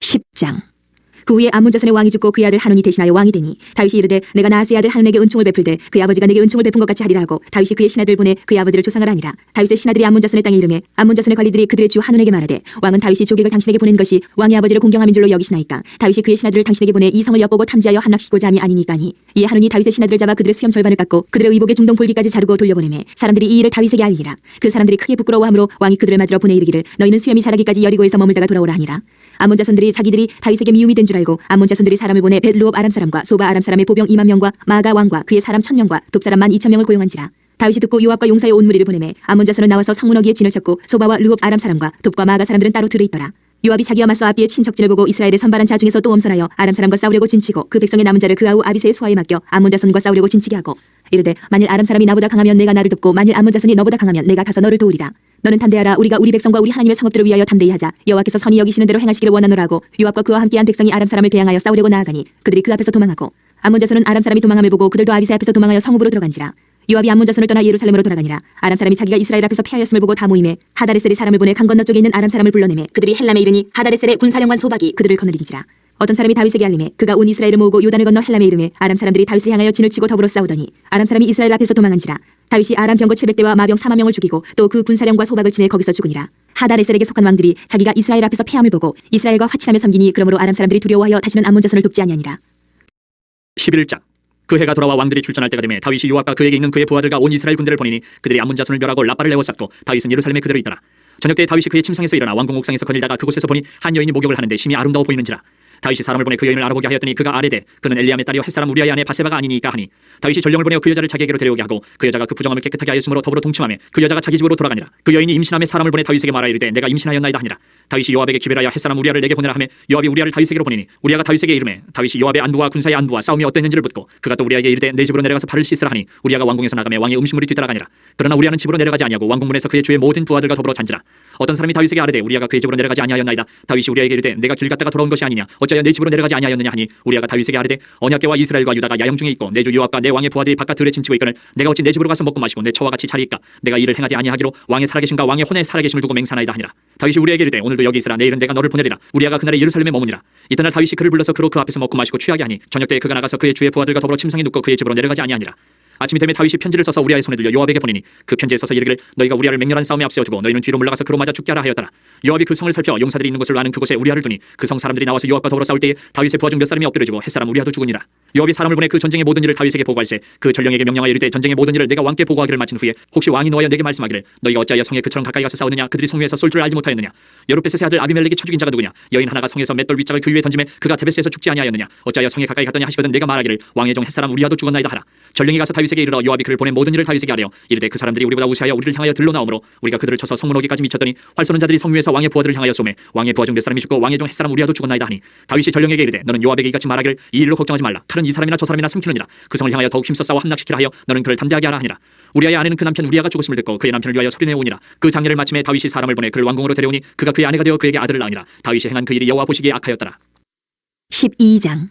10장. 그 후에 암몬 자손의 왕이 죽고 그의 아들 하논이 대신하여 왕이 되니 다윗이 이르되 내가 나하스의 아들 하논에게 은총을 베풀되 그의 아버지가 내게 은총을 베푼 것 같이 하리라 하고 다윗이 그의 신하들을 보내 그의 아버지를 조상을 하니라. 다윗의 신하들이 암몬 자손의 땅에 이르매 암몬 자손의 관리들이 그들의 주 하논에게 말하되 왕은 다윗이 조객을 당신에게 보낸 것이 왕의 아버지를 공경함인 줄로 여기시나이까. 다윗이 그의 신하들을 당신에게 보내 이 성을 엿보고 탐지하여 함락시키고자 함이 아니니까니. 이에 하논이 다윗의 신하들을 잡아 그들의 수염 절반을 깎고 그들의 의복의 중동 볼기까지 자르고 돌려보내매 사람들이 이 일을 다윗에게 알리니라. 그 사람들이 크게 부끄러워하므로 왕이 그들을 맞으러 보내 이르기를 너희는 수염이 자라기까지 여리고에서 머물다가 돌아오라 하니라. 암몬 자손들이 자기들이 다윗에게 미움이 된 줄 알고 암몬 자손들이 사람을 보내 벳르옵 아람 사람과 소바 아람 사람의 보병 2만 명과 마아가 왕과 그의 사람 1,000명과 돕사람 12,000명을 고용한지라. 다윗이 듣고 요압과 용사의 온 무리를 보내매 암몬 자손은 나와서 성문어기에 진을 쳤고 소바와 르홉 아람 사람과 돕과 마아가 사람들은 따로 들어 있더라. 요압이 자기와 맞서 앞뒤에 친척진을 보고 이스라엘의 선발한 자 중에서 또 엄선하여 아람 사람과 싸우려고 진치고 그 백성의 남은 자를 그 아우 아비새의 수하에 맡겨 암몬 자손과 싸우려고 진치게 하고 이르되 만일 아람 사람이 나보다 강하면 내가 나를 돕고 만일 암몬 자손이 너보다 강하면 내가 가서 너를 도우리라. 너는 담대하라. 우리가 우리 백성과 우리 하나님의 성읍들을 위하여 담대히 하자. 여호와께서 선히 여기시는 대로 행하시기를 원하노라 하고 요압과 그와 함께한 백성이 아람 사람을 대항하여 싸우려고 나아가니 그들이 그 앞에서 도망하고 암몬 자손은 아람 사람이 도망함을 보고 그들도 아비새 앞에서 도망하여 성읍으로 들어간지라. 요압이 암몬 자손을 떠나 예루살렘으로 돌아가니라. 아람 사람이 자기가 이스라엘 앞에서 패하였음을 보고 다 모임에 하다레셀이 사람을 보내 강 건너 쪽에 있는 아람 사람을 불러내매 그들이 헬람에 이르니 하다레셀의 군사령관 소박이 그들을 거느린지라. 어떤 사람이 다윗에게 알림해 그가 온 이스라엘을 모으고 요단을 건너 헬람에 이르매 아람 사람들이 다윗을 향하여 진을 치고 더불어 싸우더니 아람 사람이 이스라엘 앞에서 도망한지라. 다윗이 아람 병거 700대와 마병 4만 명을 죽이고 또 그 군사령과 소박을 치매 거기서 죽으니라. 하다레셀에게 속한 왕들이 자기가 이스라엘 앞에서 패함을 보고 이스라엘과 화친하며 섬기니 그러므로 아람 사람들이 두려워하여 다시는 암몬 자손을 돕지 아니하니라. 11장. 그 해가 돌아와 왕들이 출전할 때가 되매 다윗이 요압과 그에게 있는 그의 부하들과 온 이스라엘 군대를 보내니 그들이 암몬 자손을 멸하고 라빠를 내어쌌고 다윗은 예루살렘에 그대로 있더라. 저녁 때 다윗이 그의 침상에서 일어나 왕궁 옥상에서 거닐다가 그곳에서 보니 한 여인이 목욕을 하는데 심히 아름다워 보이는지라. 다윗이 사람을 보내 그 여인을 알아보게 하였더니 그가 아뢰되 그는 엘리암의 딸이요 햇사람 우리아의 아내 바세바가 아니니까 하니 다윗이 전령을 보내어 그 여자를 자기에게로 데려오게 하고 그 여자가 그 부정함을 깨끗하게 하였으므로 더불어 동침하며 그 여자가 자기 집으로 돌아가니라. 그 여인이 임신함에 사람을 보내 다윗에게 말하 이르되 내가 임신하였나이다 하니라. 다윗이 요압에게 기별하여 햇사람 우리아를 내게 보내라 하매 요압이 우리아를 다윗에게로 보내니 우리아가 다윗에게 이르매 다윗이 요압의 안부와 군사의 안부와 싸움이 어땠는지를 묻고 그가 또 우리아에게 이르되 내 집으로 내려가서 발을 씻으라 하니 우리아가 왕궁에서 나가매 왕의 음식물이 뒤따라가니라. 그러나 우리아는 집으로 내려가지 아니하고 왕궁문에서 그의 주의 모든 부하들과 더불어 잔지라. 어떤 사람이 다윗에게 아뢰되 우리아가 그의 집으로 내려가지 아니하였나이다. 다윗이 우리아에게 이르되 내가 길 갔다가 돌아온 것이 아니냐 어찌하여 내 집으로 내려가지 아니하였느냐 하니 우리아가 다윗에게 아뢰되 언약궤와 이스라엘과 유다가 야영 중에 있고 내 주 요압과 내 왕의 부하들이 바깥 들에 진치고 있거늘 내가 어찌 내 집으로 가서 먹고 마시고 내 처와 같이 자리이까. 내가 이를 행하지 아니하기로 왕의 살아계심과 왕의 혼의 살아계심을 두고 맹세하나이다 하니라. 다윗이 우리에게 이르되 오늘도 여기 있으라. 내일은 내가 너를 보내리라. 우리아가 그날에 예루살렘에 머무니라. 이튿날 다윗이 그를 불러서 그로 그 앞에서 먹고 마시고 취하게 하니 저녁 때에 그가 나가서 그의 주의 부하들과 더불어 침상에 눕고 그의 집으로 내려가지 아니하니라. 아침이 되매 다윗이 편지를 써서 우리아의 손에 들려 요압에게 보내니 그 편지에 써서 이르기를 너희가 우리아를 맹렬한 싸움에 앞세워 두고 너희는 뒤로 물러가서 그로 맞아 죽게 하라 하였더라. 요압이 그 성을 살펴 용사들이 있는 곳을 아는 그곳에 우리아를 두니 그 성 사람들이 나와서 요압과 더불어 싸울 때에 다윗의 부하 중 몇 사람이 엎드려지고 햇사람 우리아도 죽으니라. 요압이 사람을 보내 그 전쟁의 모든 일을 다윗에게 보고할세 그 전령에게 명령하여 이르되 전쟁의 모든 일을 내가 왕께 보고하기를 마친 후에 혹시 왕이 노하여 내게 말씀하기를 너희가 어찌하여 성에 그처럼 가까이 가서 싸우느냐 그들이 성 위에서 쏠 줄 알지 못하였느냐. 여룻베셋의 아들 아비멜렉이 쳐 죽인 자가 누구냐. 여인 하나가 성에서 맷돌 윗짝을 그 위에 던지매 그가 데베스에서 죽지 아니하였느냐. 어찌하여 성에 가까이 갔더니 하시거든 내가 말하기를 왕의 종 햇사람 우리아도 죽었나이다 하라. 전령이 가서 다윗에게 이르러 요압이 그를 보낸 모든 일을 다윗에게 아뢰어 이르되 그 사람들이 우리보다 우세하여 우리를 향하여 들러 나오므로 우리가 그들을 쳐서 성문오기까지 미쳤더니 활 쏘는 자들이 성 위에서 가서 왕의 부하들을 향하여 소매 왕의 부하 중 몇 사람이 죽고 왕의 중 햇사람 우리아도 죽었나이다 하니 다윗이 전령에게 이르되 너는 요압에게 이같이 말하기를 이 일로 걱정하지 말라. 칼은 이 사람이나 저 사람이나 삼키느니라. 그 성을 향하여 더욱 힘써 싸워 함락시키라 하여 너는 그를 담대하게 하라 하니라. 우리아의 아내는 그 남편 우리아가 죽었음을 듣고 그의 남편을 위하여 소리내어 오니라. 그 장례를 마침에 다윗이 사람을 보내 그를 왕궁으로 데려오니 그가 그의 아내가 되어 그에게 아들을 낳으니라. 다윗이 행한 그 일이 여호와 보시기에 악하였더라. 12장.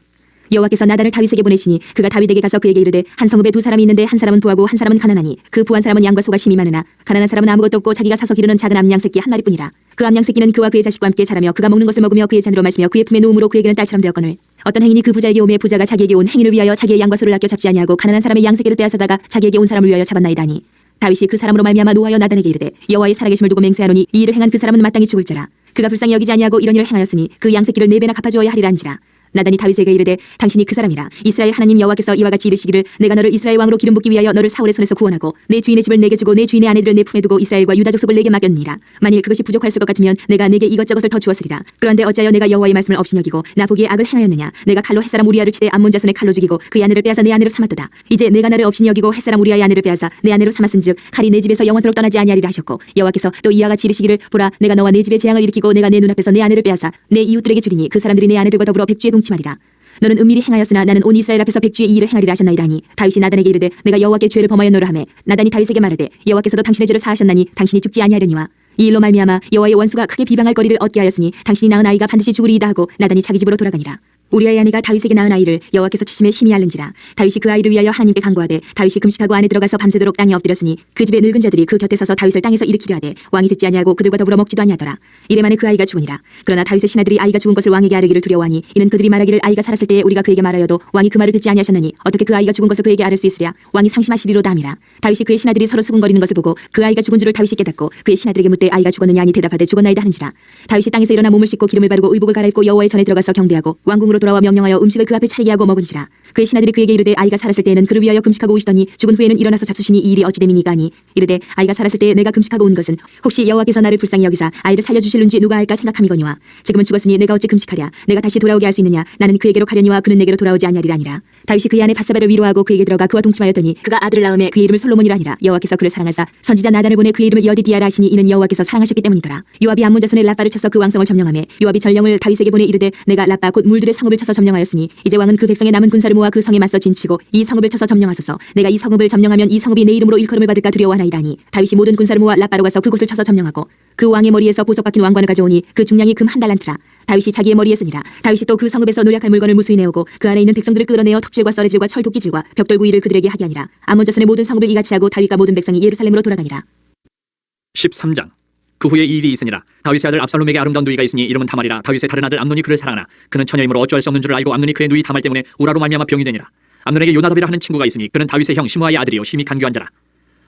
여호와께서 나단을 다윗에게 보내시니 그가 다윗에게 가서 그에게 이르되 한 성읍에 두 사람이 있는데 한 사람은 부하고 한 사람은 가난하니 그 부한 사람은 양과 소가 심이 많으나 가난한 사람은 아무것도 없고 자기가 사서 기르는 작은 암양 새끼 한 마리뿐이라. 그 암양 새끼는 그와 그의 자식과 함께 자라며 그가 먹는 것을 먹으며 그의 잔으로 마시며 그의 품에 누움으로 그에게는 딸처럼 되었거늘 어떤 행인이 그 부자에게 오매 부자가 자기에게 온 행인을 위하여 자기의 양과 소를 아껴 잡지 아니하고 가난한 사람의 양 새끼를 빼앗아다가 자기에게 온 사람을 위하여 잡았나이다니. 다윗이 그 사람으로 말미암아 노하여 나단에게 이르되 여호와의 살아계심을 두고 맹세하노니 이 일을 행한 그 사람은 마땅히 죽을지라. 그가 불쌍히 여기지 아니하고 이런 일을 행하였으니 그 양 새끼를 4배나 갚아주어야 하리라 한지라. 나단이 다윗에게 이르되 당신이 그 사람이라. 이스라엘 하나님 여호와께서 이와 같이 이르시기를 내가 너를 이스라엘 왕으로 기름 붓기 위하여 너를 사울의 손에서 구원하고 내 주인의 집을 내게 주고 내 주인의 아내들을 내 품에 두고 이스라엘과 유다 족속을 내게 맡겼느니라. 만일 그것이 부족하였을 것 같으면 내가 내게 이것저것을 더 주었으리라. 그런데 어찌하여 내가 여호와의 말씀을 업신여기고 나 보기에 악을 행하였느냐. 내가 칼로 햇사람 우리아를 치되 암몬 자손의 칼로 죽이고 그의 아내를 빼앗아 내 아내로 삼았도다. 이제 내가 나를 업신여기고 햇사람 우리아의 아내를 빼앗아 내 아내로 삼았은즉 칼이 내 집에서 영원토록 떠나지 아니하리라 하셨고 여호와께서 또 이와 같이 이르시기를 보라 내가 너와 내 집에 재앙을 일으키고 내가 내 눈앞에서 내 아내를 빼앗아 내 이웃들에게 주리니 그 사람들이 내 아내들과 더불어 백주에 동침하리라. 너는 은밀히 행하였으나 나는 온 이스라엘 앞에서 백주의 이 일을 행하리라 하셨나이다 하니 다윗이 나단에게 이르되 내가 여호와께 죄를 범하였노라 하매 나단이 다윗에게 말하되 여호와께서도 당신의 죄를 사하셨나니 당신이 죽지 아니하려니와 이 일로 말미암아 여호와의 원수가 크게 비방할 거리를 얻게 하였으니 당신이 낳은 아이가 반드시 죽으리이다 하고 나단이 자기 집으로 돌아가니라. 우리아의 아내가 다윗에게 낳은 아이를 여호와께서 치심에 심히 앓는지라. 다윗이 그 아이를 위하여 하나님께 간구하되 다윗이 금식하고 안에 들어가서 밤새도록 땅에 엎드렸으니 그 집의 늙은 자들이 그 곁에 서서 다윗을 땅에서 일으키려 하되 왕이 듣지 아니하고 그들과 더불어 먹지도 아니하더라. 이래 만에 그 아이가 죽으니라. 그러나 다윗의 신하들이 아이가 죽은 것을 왕에게 아뢰기를 두려워하니 이는 그들이 말하기를 아이가 살았을 때에 우리가 그에게 말하여도 왕이 그 말을 듣지 아니하셨느니 어떻게 그 아이가 죽은 것을 그에게 아뢰 수 있으랴. 왕이 상심하시리로다 함이라. 다윗이 그의 신하들이 서로 수군거리는 것을 보고 그 아이가 죽은 줄을 다윗이 깨닫고 그의 신하들에게 묻되 아이가 죽었느냐 하니 대답하되 죽었나이다 하는지라. 다윗이 땅에서 일어나 몸을 씻고 기름을 바르고 의복을 갈아입고 여호와의 전에 들어가서 경배하고 왕궁으로 돌아와 명령하여 음식을 그 앞에 차리게 하고 먹은지라. 그의 신하들이 그에게 이르되 아이가 살았을 때에는 그를 위하여 금식하고 오시더니 죽은 후에는 일어나서 잡수시니 이 일이 어찌 됨이니까 하니 이르되 아이가 살았을 때에 내가 금식하고 온 것은 혹시 여호와께서 나를 불쌍히 여기사 아이를 살려주실는지 누가 알까 생각함이거니와 지금은 죽었으니 내가 어찌 금식하랴. 내가 다시 돌아오게 할 수 있느냐. 나는 그에게로 가려니와 그는 내게로 돌아오지 아니하리라니라. 다윗이 그의 아내 밧세바를 위로하고 그에게 들어가 그와 동침하였더니 그가 아들을 낳음에 그의 이름을 솔로몬이라 하니라. 여호와께서 그를 사랑하사 선지자 나단을 보내 그의 이름을 여디디아라 하시니 이는 여호와께서 사랑하셨기 때문이더라. 요압이 암몬 자손의 라빠를 쳐서 그 왕성을 점령하며 요압이 전령을 다윗에게 보내 이르되 내가 라빠 곧 물들의 성읍을 쳐서 점령하였으니 이제 왕은 그 백성의 남은 군사를 모아 그 성에 맞서 진치고 이 성읍을 쳐서 점령하소서. 내가 이 성읍을 점령하면 이 성읍이 내 이름으로 일컬음을 받을까 두려워하나이다니. 다윗이 모든 군사를 모아 라빠로 가서 그곳을 쳐서 점령하고 그 왕의 머리에서 보석 박힌 왕관을 가져오니 그 중량이 금 1달란트라. 다윗이 자기의 머리에 쓰니라. 다윗이 또 그 성읍에서 노략할 물건을 무수히 내오고 그 안에 있는 백성들을 끌어내어 톱질과 썰의질과 철도끼질과 벽돌구이를 그들에게 하게 하니라. 암몬 자손의 모든 성읍을 이같이 하고 다윗과 모든 백성이 예루살렘으로 돌아가니라. 13장. 그 후에 이 일이 있으니라. 다윗의 아들 압살롬에게 아름다운 누이가 있으니 이름은 다말이라. 다윗의 다른 아들 암논이 그를 사랑하나 그는 처녀이므로 어찌할 수 없는 줄을 알고 암논이 그의 누이 다말 때문에 우라로 말미암아 병이 되니라. 암논에게 요나답이라 하는 친구가 있으니 그는 다윗의 형 시므아의 아들이요 심히 간교한 자라.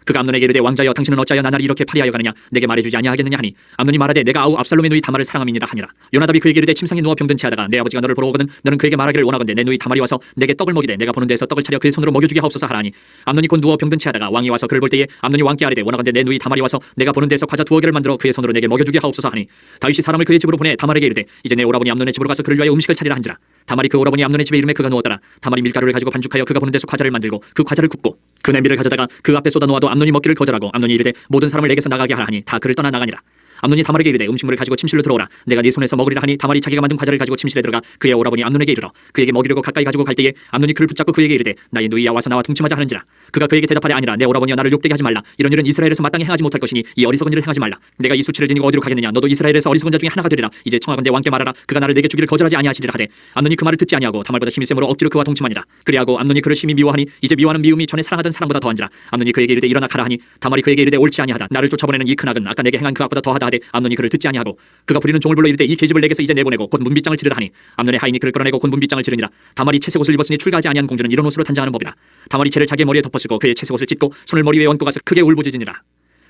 그가 암논에게 이르되 왕자여 당신은 어찌하여 나날이 이렇게 파리하여 가느냐. 내게 말해주지 아니하겠느냐 하니 암논이 말하되 내가 아우 압살롬의 누이 다말을 사랑함이니라 하니라. 요나답이 그에게 이르되 침상에 누워 병든 채하다가 내 아버지가 너를 보러 오거든 너는 그에게 말하기를 원하건대 내 누이 다말이 와서 내게 떡을 먹이되 내가 보는 데에서 떡을 차려 그의 손으로 먹여주게 하옵소서 하라니. 암논이 곧 누워 병든 채하다가 왕이 와서 그를 볼 때에 암논이 왕께 아뢰되 원하건대 내 누이 다말이 와서 내가 보는 데에서 과자 2개를 만들어 그의 손으로 내게 먹여주게 하옵소서 하니. 다윗이 사람을 그의 집으로 보내 다말에게 이르되 이제 내 오라버니 암논의 집으로 가서 그를 위하여 음식을 차리라 한지라. 다말이 그 오라버니 암논의 집에 이름에 그가 누웠더라. 다말이 밀가루를 가지고 반죽하여 그가 보는 데서 과자를 만들고 그 과자를 굽고 그 냄비를 가져다가 그 앞에 쏟아 놓아도 암논이 먹기를 거절하고 암논이 이르되 모든 사람을 내게서 나가게 하라 하니 다 그를 떠나 나가니라. 암논이 다말에게 이르되 음식물을 가지고 침실로 들어오라. 내가 네 손에서 먹으리라 하니 다말이 자기가 만든 과자를 가지고 침실에 들어가 그의 오라버니 암논에게 이르러 그에게 먹이려고 가까이 가지고 갈 때에 암논이 그를 붙잡고 그에게 이르되 나의 누이야 와서 나와 동침하자 하는지라. 그가 그에게 대답하되 아니라 내 오라버니여 나를 욕되게 하지 말라. 이런 일은 이스라엘에서 마땅히 행하지 못할 것이니 이 어리석은 일을 행하지 말라. 내가 이 수치를 지니고 어디로 가겠느냐. 너도 이스라엘에서 어리석은 자 중에 하나가 되리라. 이제 청하건대 왕께 말하라. 그가 나를 내게 주기를 거절하지 아니하시리라 하되 암논이 그 말을 듣지 아니하고 다말보다 힘이 세므로 억지로 그와 동침하니라. 그리하고 암논이 그를 심히 미워하니 이제 미워하는 미움이 전에 사랑하던 사람보다 더한지라. 암논이 그에게 이르되 일어나 가라 하니 다말이 그에게 이르되 옳지 아니하다. 나를 쫓아보내는 이 큰 악은 아까 내게 행한 그 악보다 더하다 하되 암논이 그를 듣지 아니하고 그가 부리는 종을 불러 이르되 이 계집을 내게서 이제 내보내고 곧 문빗장을 치르라 하니 암논의 하인이 그를 끌어내고 곧 문빗장을 치르니라. 다말이 채색 옷을 입었으니 출가하지 아니한 공주는 이런 옷으로 단장하는 법이라. 다말이 채를 자기의 머리에 덮어쓰고 그의 채색 옷을 찢고 손을 머리 위에 얹고 가서 크게 울부짖으니라.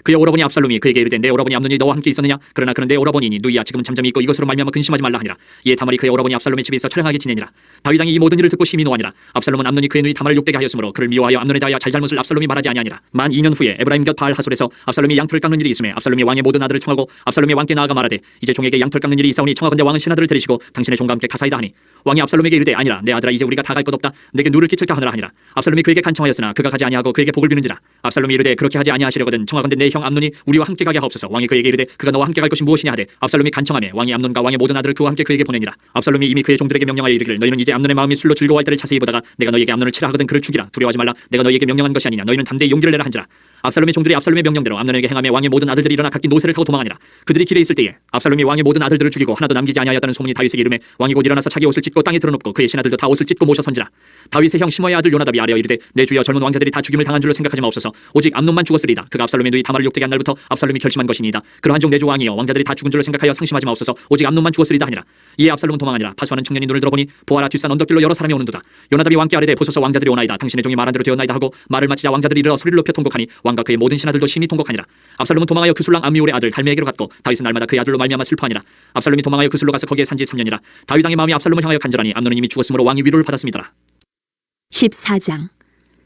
그의 오라버니 압살롬이 그에게 이르되 내 오라버니 암논이 너와 함께 있었느냐. 그러나 그는 내 오라버니니 누이야 지금은 잠잠히 있고 이것으로 말미암아 근심하지 말라 하니라. 이에 다말이 그의 오라버니 압살롬의 집에 있어 처량하게 지내니라. 다윗 왕이 이 모든 일을 듣고 심히 노하니라. 압살롬은 암논이 그의 누이 다말을 욕되게 하였으므로 그를 미워하여 암논에 대하여 잘잘못을 압살롬이 말하지 아니하니라. 만 2년 후에 에브라임 곁 바알 하솔에서 압살롬이 양털을 깎는 일이 있음에 압살롬이 왕의 모든 아들을 청하고 압살롬이 왕께 나아가 말하되 이제 종에게 양털 깎는 일이 있사오니 청하건대 왕은 신하들을 데리시고 당신의 종과 함께 가사이다 하니 왕이 압살롬에게 이르되 아니라 내 아들아 이제 우리가 다 갈 것 없다. 내게 누를 끼칠까 하느라 하니라. 압살롬이 그에게 간청하였으나 그가 가지 아니하고 그에게 복을 비는지라. 압살롬이 이르되 그렇게 하지 아니하시려거든 청하건대 내 그의 형 암논이 우리와 함께 가게 하옵소서. 왕이 그에게 이르되 그가 너와 함께 갈 것이 무엇이냐 하되 압살롬이 간청하며 왕이 암논과 왕의 모든 아들을 그와 함께 그에게 보내니라. 압살롬이 이미 그의 종들에게 명령하여 이르기를 너희는 이제 암논의 마음이 술로 즐거워할 때를 자세히 보다가 내가 너희에게 암논을 치라 하거든 그를 죽이라. 두려워하지 말라. 내가 너희에게 명령한 것이 아니냐. 너희는 담대히 용기를 내라 한지라. 압살롬의 종들이 압살롬의 명령대로 암논에게 행하며 왕의 모든 아들들이 일어나 각기 노새를 타고 도망하니라. 그들이 길에 있을 때에 압살롬이 왕의 모든 아들들을 죽이고 하나도 남기지 아니하였다는 소문이 다윗에게 이르매 왕이 곧 일어나서 자기 옷을 찢고 땅에 드러눕고 그의 신하들도 다 옷을 찢고 모셔 선지라. 다윗의 형 시므아의 아들 요나답이 아뢰어 이르되 내 주여 젊은 왕자들이 다 죽임을 당한 줄로 생각하지 마옵소서. 오직 암논만 죽었으리이다. 그가 압살롬의 누이 다말을 욕되게 한 날부터 압살롬이 결심한 것이니이다. 그러한 종 내 주 왕이여 왕자들이 다 죽은 줄로 생각하여 상심하지 마옵소서. 오직 암논만 죽었으리이다 하니라. 이에 압살롬은 도망하니라. 파수하는 청년이 눈을 들어보니 보아라 뒷산 언덕길로 여러 사람이 오는도다. 요나답이 왕께 아뢰되 보소서 왕자들이 오나이다. 당신의 종이 말한 대로 되었나이다 하고 말을 마치자 왕자들이 일어 소리를 높여 통곡하니 왕과 그의 모든 신하들도 심히 통곡하니라. 압살롬은 도망하여 그 술랑 암미울의 아들 달메에게로 갔고 다윗은 날마다 그의 아들로 말미암아 슬퍼하니라. 압살롬이 도망하여 그 술로 가서 거기에 산지 3년이라. 다윗 왕의 마음이 압살롬을 향하여 간절하니 암논은 이미 죽었으므로 왕이 위로를 받았음이더라. 14장.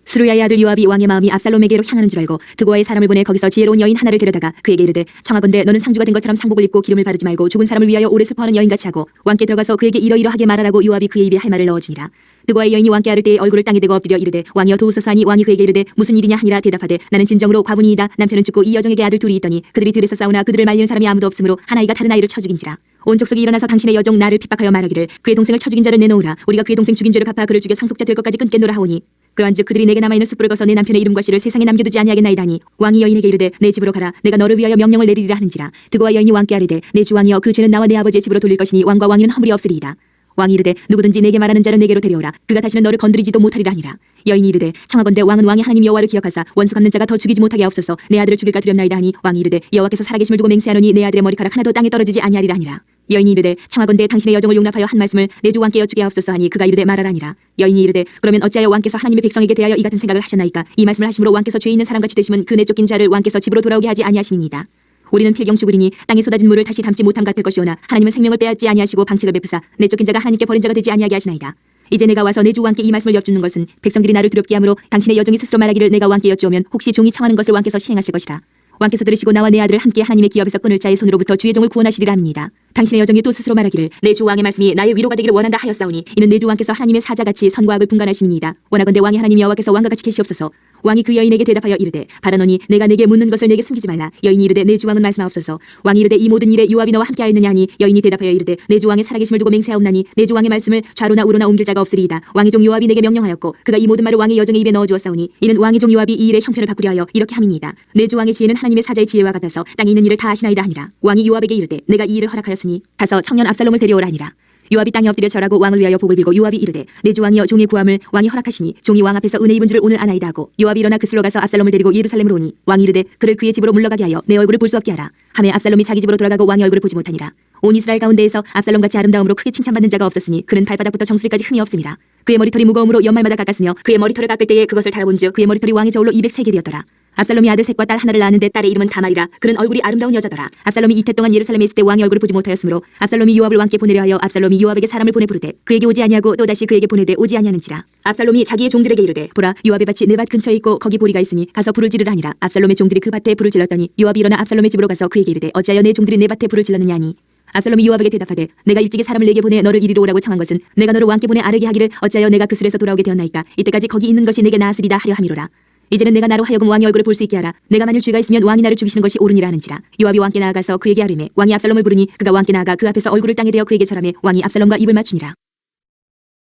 스루야의 아들 요압이 왕의 마음이 압살롬에게로 향하는 줄 알고 드고아의 사람을 보내 거기서 지혜로운 여인 하나를 데려다가 그에게 이르되 청하건대 너는 상주가 된 것처럼 상복을 입고 기름을 바르지 말고 죽은 사람을 위하여 오래 슬퍼하는 여인같이 하고 왕께 들어가서 그에게 이러이러하게 말하라고 요압이 그의 입에 할 말을 넣어주니라. 드고아의 여인이 왕께 아를 때에 얼굴을 땅에 대고 엎드려 이르되 왕이여 도우소서 하니 왕이 그에게 이르되 무슨 일이냐 하니라. 대답하되 나는 진정으로 과부니이다. 남편은 죽고 이 여종에게 아들 둘이 있더니 그들이 들에서 싸우나 그들을 말리는 사람이 아무도 없으므로 한 아이가 다른 아이를 쳐 죽인지라. 온 족속이 일어나서 당신의 여종 나를 핍박하여 말하기를 그의 동생을 쳐 죽인 자를 내놓으라. 우리가 그의 동생 죽인 죄를 갚아 그를 죽여 상속자 될 것까지 끊겠노라 하오니 그러한즉 그들이 내게 남아있는 숯불을 거서 내 남편의 이름과 씨를 세상에 남겨두지 아니하겠나이다 하니 왕이 여인에게 이르되 내 집으로 가라. 내가 너를 위하여 명령을 내리리라 하는지라. 드고와 여인이 왕께 아뢰되 내 주 왕이여 그 죄는 나와 내 아버지의 집으로 돌릴 것이니 왕과 왕위는 허물이 없으리이다. 왕이 이르되 누구든지 내게 말하는 자를 내게로 데려오라. 그가 다시는 너를 건드리지도 못하리라 하니라. 여인이 이르되 청하건대 왕은 왕의 하나님 여호와를 기억하사 원수 갚는 자가 더 죽이지 못하게 하옵소서. 내 아들을 죽일까 두렵나이다 하니 왕이 이르되 여호와께서 살아계심을 두고 맹세하노니 내 아들의 머리카락 하나도 땅에 떨어지지 아니하리라 하니라. 여인이 이르되 청하건대 당신의 여종을 용납하여 한 말씀을 내 주 왕께 여쭈게 하옵소서 하니 그가 이르되 말하라니라. 여인이 이르되 그러면 어찌하여 왕께서 하나님의 백성에게 대하여 이 같은 생각을 하셨나이까. 이 말씀을 하심으로 왕께서 죄 있는 사람같이 되심은 그 내쫓긴 자를 왕께서 집으로 돌아오게 하지 아니하심이니이다. 우리는 필경 죽으리니 땅에 쏟아진 물을 다시 담지 못함 같을 것이오나 하나님은 생명을 빼앗지 아니하시고 방책을 베푸사 내쫓긴 자가 하나님께 버린 자가 되지 아니하게 하시나이다. 이제 내가 와서 내 주 왕께 이 말씀을 여쭙는 것은 백성들이 나를 두렵게 하므로 당신의 여종이 스스로 말하기를 내가 왕께 여쭈오면 혹시 종이 청하는 것을 왕께서 시행하실 것이라. 왕께서 들으시고 나와 내 아들을 함께 하나님의 기업에서 끊을 자의 손으로부터 주의 종을 구원하시리라 합니다. 당신의 여종이 또 스스로 말하기를 내 주 왕의 말씀이 나의 위로가 되기를 원한다 하였사오니 이는 내 주 왕께서 하나님의 사자같이 선과 악을 분간하심이니이다. 원하건대 왕의 하나님 여호와께서 왕과 같이 계시옵소서. 왕이 그 여인에게 대답하여 이르되 바라노니 내가 내게 묻는 것을 내게 숨기지 말라. 여인이 이르되 내 주 왕은 말씀하옵소서. 왕이 이르되 이 모든 일에 요압이 너와 함께하였느냐 하니 여인이 대답하여 이르되 내 주 왕의 살아계심을 두고 맹세하옵나니 내 주 왕의 말씀을 좌로나 우로나 옮길 자가 없으리이다. 왕의 종 요압이 내게 명령하였고 그가 이 모든 말을 왕의 여종의 입에 넣어 주었사오니 이는 왕의 종 요압이 이 일의 형편을 바꾸려 하여 이렇게 함이니이다. 내 주 왕의 지혜는 하나님의 사자의 지혜와 같아서 땅에 있는 일을 다 아시나이다 하니라. 왕이 요압에게 이르되 내가 이 일을 허락하였으니 가서 청년 압살롬을 데려오라 하니라. 요압이 땅에 엎드려 절하고 왕을 위하여 복을 빌고 요압이 이르되 내 주 왕이여 종의 구함을 왕이 허락하시니 종이 왕 앞에서 은혜 입은 줄을 오늘 아나이다 하고 요압이 일어나 그슬로 가서 압살롬을 데리고 예루살렘으로 오니 왕이 이르되 그를 그의 집으로 물러가게 하여 내 얼굴을 볼 수 없게 하라. 하매 압살롬이 자기 집으로 돌아가고 왕의 얼굴을 보지 못하니라. 온 이스라엘 가운데에서 압살롬같이 아름다움으로 크게 칭찬받는 자가 없었으니 그는 발바닥부터 정수리까지 흠이 없음이라. 그의 머리털이 무거움으로 연말마다 깎았으며 그의 머리털을 깎을 때에 그것을 달아본즉 그의 머리털이 왕의 저울로 203개 되었더라. 압살롬이 아들 셋과 딸 하나를 낳았는데 딸의 이름은 다말이라. 그는 얼굴이 아름다운 여자더라. 압살롬이 이태 동안 예루살렘에 있을 때 왕의 얼굴을 보지 못하였으므로 압살롬이 요압을 왕께 보내려 하여 압살롬이 요압에게 사람을 보내 부르되 그에게 오지 아니하고 또다시 그에게 보내되 오지 아니하는지라. 압살롬이 자기의 종들에게 이르되 보라 요압의 밭이 내 밭 근처에 있고 거기 보리가 있으니 가서 불을 지르라 하니라. 압살롬의 종들이 그 밭에 불을 질렀더니 요압이 일어나 압살롬의 집으로 가서 그에게 이르되 어찌하여 내 종들이 내 밭에 불을 질렀느냐 하니 압살롬이 요압에게 대답하되 내가 일찍이 사람을 내게 보내 너를 이리로 오라고 청한 것은 내가 너를 왕께 보내 아르게 하기를 어찌하여 내가 그 술에서 돌아오게 되었나이까. 이때까지 거기 있는 것이 내게 나았으리다 하려 함이로라. 이제는 내가 나로 하여금 왕의 얼굴을 볼 수 있게 하라. 내가 만일 죄가 있으면 왕이 나를 죽이시는 것이 옳으니라 하는지라. 요압이 왕께 나아가서 그에게 아뢰매 왕이 압살롬을 부르니 그가 왕께 나아가 그 앞에서 얼굴을 땅에 대어 그에게 절하매 왕이 압살롬과 입을 맞추니라.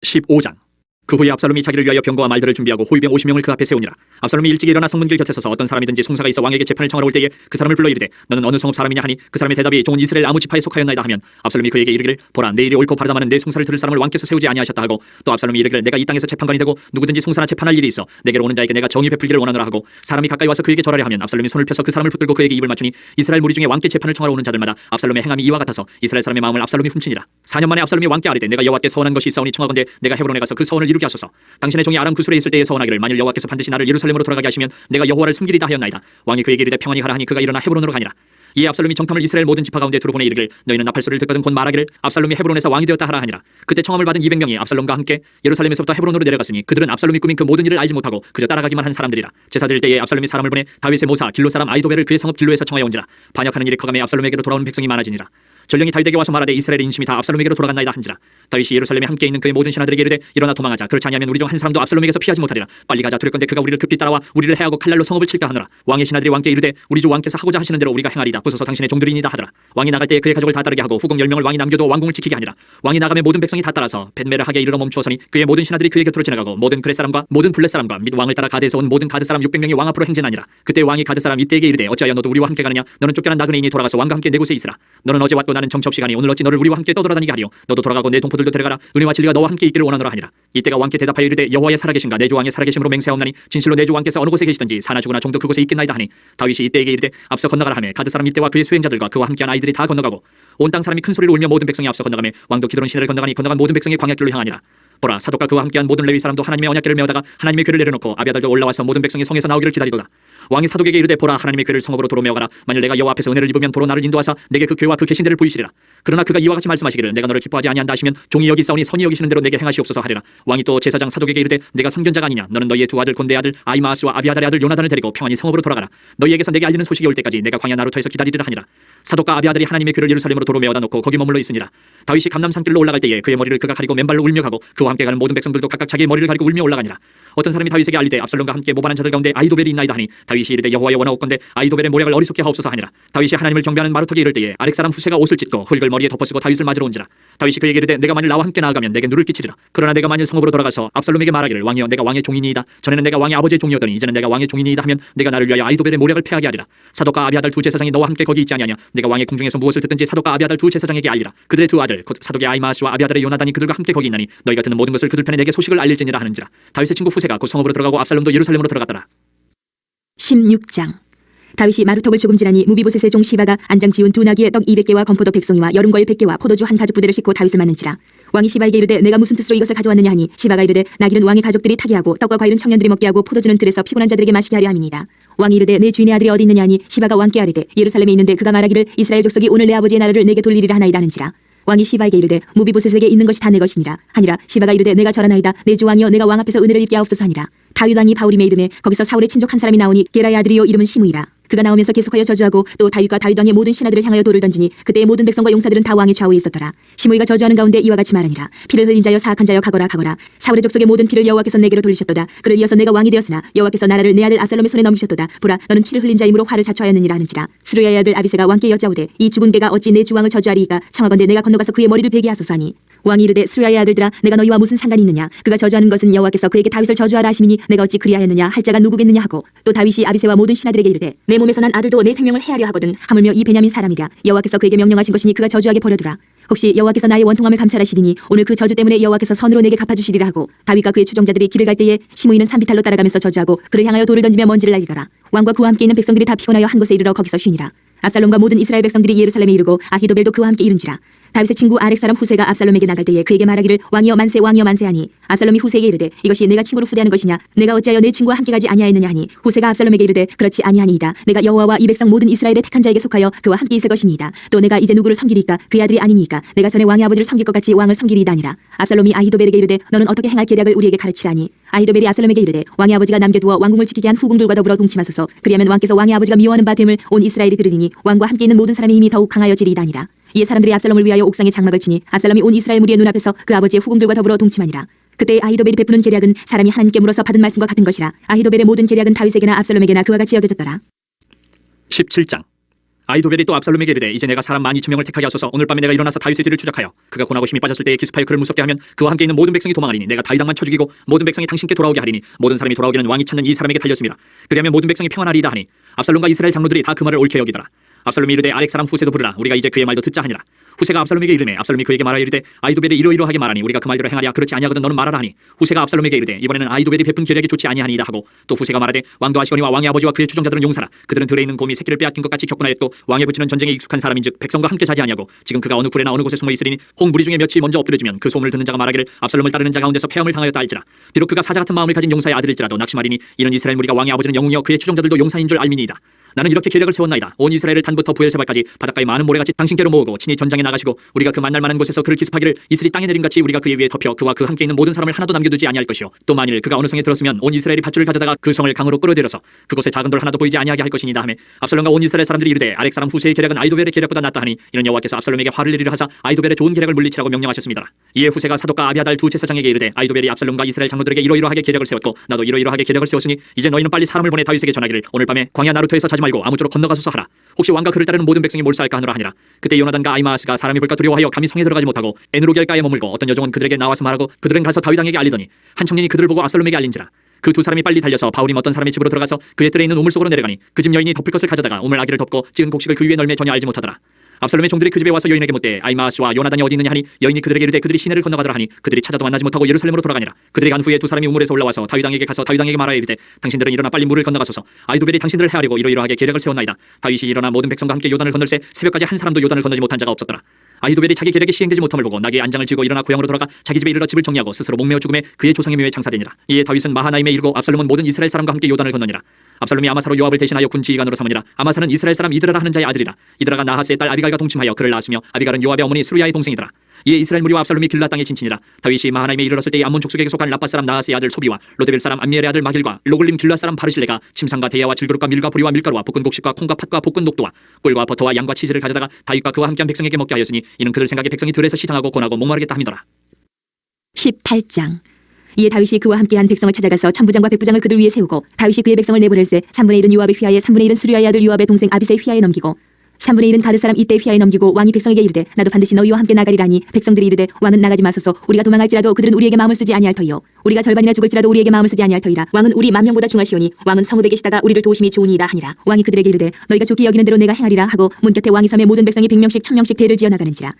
15장. 그 후에 압살롬이 자기를 위하여 병거와 말들을 준비하고 호위병 50명을 그 앞에 세우니라. 압살롬이 일찍 일어나 성문길 곁에 서서 어떤 사람이든지 송사가 있어 왕에게 재판을 청하러 올 때에 그 사람을 불러 이르되 너는 어느 성읍 사람이냐 하니 그 사람의 대답이 종은 이스라엘 아무 지파에 속하였나이다 하면 압살롬이 그에게 이르기를 보라 내 일이 옳고 바르다마는 내 송사를 들을 사람을 왕께서 세우지 아니하셨다 하고 또 압살롬이 이르기를 내가 이 땅에서 재판관이 되고 누구든지 송사나 재판할 일이 있어 내게로 오는 자에게 내가 정의 베풀기를 원하노라 하고 사람이 가까이 와서 그에게 절하려 하면 압살롬이 손을 펴서 그 사람을 붙들고 그에게 입을 맞추니 이스라엘 무리 중에 왕께 재판을 청하러 오는 자들마다 압살롬의 행함이 이와 같아서 이스라엘 사람의 마음을 압살롬이 훔치니라. 4년 만에 압살롬이 왕께 아뢰되 내가 여호와께 서원한 것이 있사오니 청하건대 내가 헤브론에 가서 그 서원을 이루게 하소서. 당신의 종이 아람 구술에 있을 때에 서원하기를 만일 여호와께서 반드시 나를 예루살렘으로 돌아가게 하시면 내가 여호와를 섬기리다 하였나이다. 왕이 그에게 이르되 평안히 가라 하니 그가 일어나 헤브론으로 가니라. 이에 압살롬이 정탐을 이스라엘 모든 지파 가운데 두루 보내 이르기를 너희는 나팔 소리를 듣거든 곧 말하기를 압살롬이 헤브론에서 왕이 되었다 하라 하니라. 그때 청함을 받은 200명이 압살롬과 함께 예루살렘에서부터 헤브론으로 내려갔으니 그들은 압살롬이 꾸민 그 모든 일을 알지 못하고 그저 따라가기만 한 사람들이라. 제사 드릴 때에 압살롬이 사람을 보내 다윗의 모사 길로 사람 아히도벨을 그의 성읍 길로에서 청하여 온지라. 반역하는 일이 커가며 압살롬에게로 돌아오는 백성이 많아지니라. 전령이 다윗에게 와서 말하되 이스라엘의 인심이 다 압살롬에게로 돌아갔나이다 한지라. 다윗이 예루살렘에 함께 있는 그의 모든 신하들에게 이르되 일어나 도망하자. 그렇지 아니하면 우리 중 한 사람도 압살롬에게서 피하지 못하리라. 빨리 가자. 두렵건대 그가 우리를 급히 따라와 우리를 해하고 칼날로 성읍을 칠까 하노라. 왕의 신하들이 왕께 이르되 우리 주 왕께서 하고자 하시는 대로 우리가 행하리이다. 부서서 당신의 종들이니이다 하더라. 왕이 나갈 때에 그의 가족을 다 따르게 하고 후궁 10명을 왕이 남겨두어 왕궁을 지키게 하니라. 왕이 나가매 모든 백성이 다 따라서 벳메를 하게 이르러 멈추어서니 그의 모든 신하들이 그의 곁으로 지나가고 모든 그렛 사람과 모든 블렛 사람과 및 왕을 따라 가드에서 온 모든 가드 사람 600명이 왕 앞으로 행진하니라. 그때 왕이 가드 사람 이때에게 이르되 어찌하여 너도 우리와 함께 가느냐. 너는 쫓겨난 나그네이니 돌아가서 왕과 함께 내 곳에 있으라. 너는 어제 왔고 나는 정처 없이 가니 오늘 어찌 너를 우리와 함께 떠돌아다니게 하리요. 너도 돌아가고 내 동포들도 데려가라. 은혜와 진리가 너와 함께 있기를 원하노라 하니라. 이때가 왕께 대답하여 이르되 여호와의 살아계신가. 내 주 왕의 살아계심으로 맹세하옵나니 진실로 내 주 왕께서 어느 곳에 계시든지 사나 죽으나 종도 그곳에 있겠나이다 하니 다윗이 이때에게 이르되 앞서 건너가라 하매 가드 사람 이때와 그의 수행자들과 그와 함께한 아이들이 다 건너가고 온 땅 사람이 큰 소리로 울며 모든 백성이 앞서 건너가매 왕도 기드론 시내를 건너가니 건너간 모든 백성이 광야길로 향하니라. 보라 사독과 그와 함께한 모든 레위 사람도 하나님의 언약궤를 메어다가 하나님의 궤를 내려놓고 아비아달도 올라와서 모든 백성이 성에서 나오기를 기다리도다. 왕이 사독에게 이르되 보라 하나님의 궤를 성읍으로 도로 메어가라. 만일 내가 여호와 앞에서 은혜를 입으면 도로 나를 인도하사 내게 그 궤와 그 계신대를 보이시리라. 그러나 그가 이와 같이 말씀하시기를 내가 너를 기뻐하지 아니한다 하시면 종이 여기 싸우니 선이 여기시는 대로 내게 행하시옵소서 하리라. 왕이 또 제사장 사독에게 이르되 내가 선견자가 아니냐. 너는 너희의 두 아들 곤대의 아들 아히마아스와 아비아달의 아들 요나단을 데리고 평안히 성읍으로 돌아가라. 너희에게서 내게 알리는 소식이 올 때까지 내가 광야 나루터에서 기다리리라 하니라. 사독과 아비아달이 하나님의 궤를 예루살렘으로 도로 메어다 놓고 거기 머물러 있으니라. 다윗이 감람산길로 올라갈 때에 그의 머리를 그가 가리고 맨발로 울며 가고 그와 함께 가는 모든 백성들도 각각 자기의 머리를 가리고 울며 올라가니라. 어떤 사람이 다윗에게 알리되 압살롬과 함께 모반한 자들 가운데 아히도벨이 있나이다 하니 다윗이 이르되 여호와여 원하옵건대 아히도벨의 모략을 어리석게 하옵소서 하니라. 다윗이 하나님을 경배하는 마루턱에 이를 때에 아렉 사람 후세가 옷을 찢고 흙을 머리에 덮어쓰고 다윗을 맞으러 온지라. 다윗이 그에게 이르되 내가 만일 나와 함께 나아가면 내게 누를 끼치리라. 그러나 내가 만일 성읍으로 돌아가서 압살롬에게 말하기를 왕이여 내가 왕의 종이니이다. 전에는 내가 왕의 아버지의 종이었더니 이제는 내가 왕의 종이니이다 하면 내가 나를 위하여 아히도벨의 모략을 패하게 하리라. 사독과 아비아달 두 제사장이 너와 함께 거기 있지 아니하냐. 내가 왕의 궁중에서 무엇을 듣든지 사독과 아비아달 두 제사장에게 알리라. 그들의 두 아들 곧 사독의 아히마아스와 아비아달의 요나단이 그들과 함께 거기 있나니 너희가 듣는 모든 것을 그들 편에 내게 소식을 알릴지니라 하는지라. 다윗의 친구 후세가 곧 성읍으로 들어가고 압살롬도 예루살렘으로 들어갔더라. 16장. 다윗이 마루턱을 조금 지나니 무비보셋의 종 시바가 안장 지운 두 나귀의 떡 200개와 건포도 100송이와 여름과일 100개와 포도주 한 가죽 부대를 싣고 다윗을 맞는지라. 왕이 시바에게 이르되 내가 무슨 뜻으로 이것을 가져왔느냐 하니 시바가 이르되 나귀는 왕의 가족들이 타게 하고 떡과 과일은 청년들이 먹게 하고 포도주는 들에서 피곤한 자들에게 마시게 하려 함이니이다. 왕이 이르되 내 주인의 아들이 어디 있느냐 하니 시바가 왕께 아뢰되 예루살렘에 있는데 그가 말하기를 이스라엘 족속이 오늘 내 아버지의 나라를 내게 돌리리라 하나이다 하는지라. 왕이 시바에게 이르되 무비보셋에게 있는 것이 다 내 것이니라 하니라. 시바가 이르되 내가 절하나이다. 내 주 왕이여 내가 왕 앞에서 은혜를 입게 하옵소서 하니라. 다윗 왕이 바울임에 이름에 거기서 사울의 친족 한 사람이 나오니 게라의 아들이요 이름은 시므이라. 그가 나오면서 계속하여 저주하고 또 다윗과 다윗 왕의 모든 신하들을 향하여 돌을 던지니 그때의 모든 백성과 용사들은 다 왕의 좌우에 있었더라. 시므이가 저주하는 가운데 이와 같이 말하니라. 피를 흘린 자여 사악한 자여 가거라. 사울의 족속의 모든 피를 여호와께서 내게로 돌리셨도다. 그를 이어서 내가 왕이 되었으나 여호와께서 나라를 내 아들 압살롬의 손에 넘기셨도다. 보라 너는 피를 흘린 자이므로 화를 자초하였느니라 하는지라. 스루야의 아들 아비새가 왕께 여짜오되 이 죽은 개가 어찌 내 주 왕을 저주하리이까. 청하건대 내가 건너가서 그의 머리를 베게 하소서 하니 왕이 이르되 스루야의 아들들아 내가 너희와 무슨 상관이 있느냐. 그가 저주하는 것은 여호와께서 그에게 다윗을 저주하라 하시미니 내가 어찌 그리하였느냐 할 자가 누구겠느냐 하고 또 다윗이 아비새와 모든 신하들에게 이르되 내 몸에서 난 아들도 내 생명을 해하려 하거든 하물며 이 베냐민 사람이랴. 여호와께서 그에게 명령하신 것이니 그가 저주하게 버려두라. 혹시 여호와께서 나의 원통함을 감찰하시리니 오늘 그 저주 때문에 여호와께서 선으로 내게 갚아주시리라 하고 다윗과 그의 추종자들이 길을 갈 때에 시므이는 산비탈로 따라가면서 저주하고 그를 향하여 돌을 던지며 먼지를 날리더라. 왕과 그와 함께 있는 백성들이 다 피곤하여 한 곳에 이르러 거기서 쉬니라. 압살롬과 모든 이스라엘 백성들이 예루살렘에 이르고 아히도벨도 그와 함께 이른지라. 다윗의 친구 아렉 사람 후세가 압살롬에게 나갈 때에 그에게 말하기를 왕이여 만세 왕이여 만세 하니 압살롬이 후세에게 이르되 이것이 내가 친구를 후대하는 것이냐. 내가 어찌하여 내 친구와 함께 가지 아니하였느냐 하니 후세가 압살롬에게 이르되 그렇지 아니하니이다. 내가 여호와와 이 백성 모든 이스라엘의 택한 자에게 속하여 그와 함께 있을 것이니이다. 또 내가 이제 누구를 섬기리까. 그의 아들이 아니니까 내가 전에 왕의 아버지를 섬길 것 같이 왕을 섬기리이다 아니라. 압살롬이 아히도벨에게 이르되 너는 어떻게 행할 계략을 우리에게 가르치라니. 아히도벨이 압살롬에게 이르되 왕의 아버지가 남겨두어 왕궁을 지키게 한 후궁들과 더불어 동침하소서. 그리하면 왕께서 왕의 아버지가 미워하는 바 됨을 온 이스라엘이 들으리니 왕과 함께 있는 모든 사람의 힘이 더욱 강하여지리이다 아니라. 이에 사람들이 압살롬을 위하여 옥상에 장막을 치니 압살롬이 온 이스라엘 무리의 눈앞에서 그 아버지의 후궁들과 더불어 동침하니라. 그때 아히도벨이 베푸는 계략은 사람이 하나님께 물어서 받은 말씀과 같은 것이라. 아히도벨의 모든 계략은 다윗에게나 압살롬에게나 그와 같이 여겨졌더라. 17장. 아히도벨이 또 압살롬에게 이르되 이제 내가 사람 12,000명을 택하게 하소서. 오늘 밤에 내가 일어나서 다윗의 뒤를 추적하여 그가 고나고 힘이 빠졌을 때에 기습하여 그를 무섭게 하면 그와 함께 있는 모든 백성이 도망하리니 내가 다윗 왕만 쳐 죽이고 모든 백성이 당신께 돌아오게 하리니 모든 사람이 돌아오기는 왕이 찾는 이 사람에게 달렸습니다. 그리하면 모든 백성이 평안하리이다 하니 압살롬과 이스라엘 장로들이 다 그 말을 옳게 여기더라. 압살롬이 이르되 아렉 사람 후세도 부르라. 우리가 이제 그의 말도 듣자 하니라. 후세가 압살롬에게 이르매 압살롬이 그에게 말하여 이르되 아히도벨이 이러이러하게 말하니 우리가 그 말대로 행하랴. 그렇지 아니하거든 너는 말하라 하니 후세가 압살롬에게 이르되 이번에는 아히도벨이 베푼 계략이 좋지 아니하니이다 하고 또 후세가 말하되 왕도 아시거니와 왕의 아버지와 그의 추종자들은 용사라. 그들은 들에 있는 곰이 새끼를 빼앗긴 것 같이 격분하였고 왕의 부친은 전쟁에 익숙한 사람인즉 백성과 함께 자지 아니하고 지금 그가 어느 굴에나 어느 곳에 숨어 있으리니 혹 무리 중에 몇이 먼저 엎드려지면 그 소문을 듣는 자가 말하기를 압살롬을 따르는 자 가운데서 폐함을 당하였다 알지라. 비록 그가 사자 같은 마음을 가진 용사의 아들일지라도 낙심하리니 이는 이스라엘 무리가 왕의 아버지는 영웅이여 그의 추종자들도 용사인 줄 알미니이다. 나는 이렇게 계략을 세웠나이다. 온 이스라엘을 단부터 부엘세바까지 바닷가의 많은 모래같이 당신께로 모으고 친히 전장에 나가시고 우리가 그 만날 만한 곳에서 그를 기습하기를 이슬이 땅에 내림같이 우리가 그의 위에 덮여 그와 그 함께 있는 모든 사람을 하나도 남겨두지 아니할 것이요 또 만일 그가 어느 성에 들었으면 온 이스라엘이 밧줄을 가져다가 그 성을 강으로 끌어들여서 그곳에 작은 돌 하나도 보이지 아니하게 할 것이니이다 하매 압살롬과 온 이스라엘 사람들이 이르되 아렉 사람 후세의 계략은 아이도벨의 계략보다 낫다 하니 이는 여호와께서 압살롬에게 화를 내리려 하사 아이도벨의 좋은 계략을 물리치라고 명령하셨습니다. 이에 후세가 사독과 아비아달 두 제사장에게 이르되 아이도벨이 압살롬과 이스라엘 장로들에게 이러이러하게 계략을 세웠고 나도 이러이러하게 계략을 세웠으니 이제 너희는 빨리 사람을 보내 다윗에게 전하기를 오늘 밤에 광야 나루토에서 자지 말고 아무쪼록 건너가소서 하라. 혹시 왕과 그를 따르는 모든 백성이 몰사할까 하노라 하니라. 그때 요나단과 아히마아스가 사람이 볼까 두려워하여 감히 성에 들어가지 못하고 에누로겔가에 머물고 어떤 여종은 그들에게 나와서 말하고 그들은 가서 다윗 왕에게 알리더니 한 청년이 그들을 보고 압살롬에게 알린지라. 그 두 사람이 빨리 달려서 바울임 어떤 사람의 집으로 들어가서 그의 뜰에 있는 우물 속으로 내려가니 그 집 여인이 덮을 것을 가져다가 우물 아기를 덮고 찌은 곡식을 그 위에 널매 전혀 알지 못하더라. 압살롬의 종들이 그 집에 와서 여인에게 묻되 아히마아스와 요나단이 어디 있느냐 하니 여인이 그들에게 이르되 그들이 시내를 건너가더라 하니 그들이 찾아도 만나지 못하고 예루살렘으로 돌아가니라. 그들이 간 후에 두 사람이 우물에서 올라와서 다윗 왕에게 가서 다윗 왕에게 말하여 이르되 당신들은 일어나 빨리 물을 건너가소서. 아이도벨이 당신들을 해하려고 이러이러하게 계략을 세웠나이다. 다윗이 일어나 모든 백성과 함께 요단을 건널새 새벽까지 한 사람도 요단을 건너지 못한 자가 없었더라. 아히도벨이 자기 계략이 시행되지 못함을 보고 나귀의 안장을 쥐고 일어나 고향으로 돌아가 자기 집에 이르러 집을 정리하고 스스로 목매어 죽음에 그의 조상의 묘에 장사되니라. 이에 다윗은 마하나임에 이르고 압살롬은 모든 이스라엘 사람과 함께 요단을 건너니라. 압살롬이 아마사로 요압을 대신하여 군 지휘관으로 삼으니라. 아마사는 이스라엘 사람 이드라라 하는 자의 아들이라. 이드라가 나하스의 딸 아비갈과 동침하여 그를 낳았으며 아비갈은 요압의 어머니 수루야의 동생이더라. 이에 이스라엘 무리와 압살롬이 길라 땅에 진친이라. 다윗이 마하나임에 이르렀을 때에 암몬 족속에게 속한 라빠 사람 나하스의 아들 소비와 로데벨 사람 암미엘의 아들 마길과 로글림 길라 사람 바르실레가 침상과 대야와 질그릇과 밀과 보리와 밀가루와 볶은 곡식과 콩과 팥과 볶은 녹두와 꿀과 버터와 양과 치즈를 가져다가 다윗과 그와 함께한 백성에게 먹게 하였으니 이는 그들 생각에 백성이 들에서 시장하고 고나고 목마르겠다 함이더라. 18장. 이에 다윗이 그와 함께한 백성을 찾아가서 천부장과 백부장을 그들 위에 세우고 다윗이 그의 백성을 내보낼세 3분의 1은 요압의 휘하에 3분의 1은 수르야의 아들 요압의 동생 아비새의 휘하에 넘기고 3분의 1은 가드 사람 이때의 휘하에 넘기고 왕이 백성에게 이르되 나도 반드시 너희와 함께 나가리라니 백성들이 이르되 왕은 나가지 마소서. 우리가 도망할지라도 그들은 우리에게 마음을 쓰지 아니할 터이요 우리가 절반이나 죽을지라도 우리에게 마음을 쓰지 아니할 터이라. 왕은 우리 만명보다 중하시오니 왕은 성읍에 계시다가 우리를 도우심이 좋으니이다 하니라. 왕이 그들에게 이르되 너희가 좋게 여기는 대로 내가 행하리라 하고 문 곁에 왕이 섬에 모든 백성이 100명씩 1000명씩 대를 지어 나가는지라.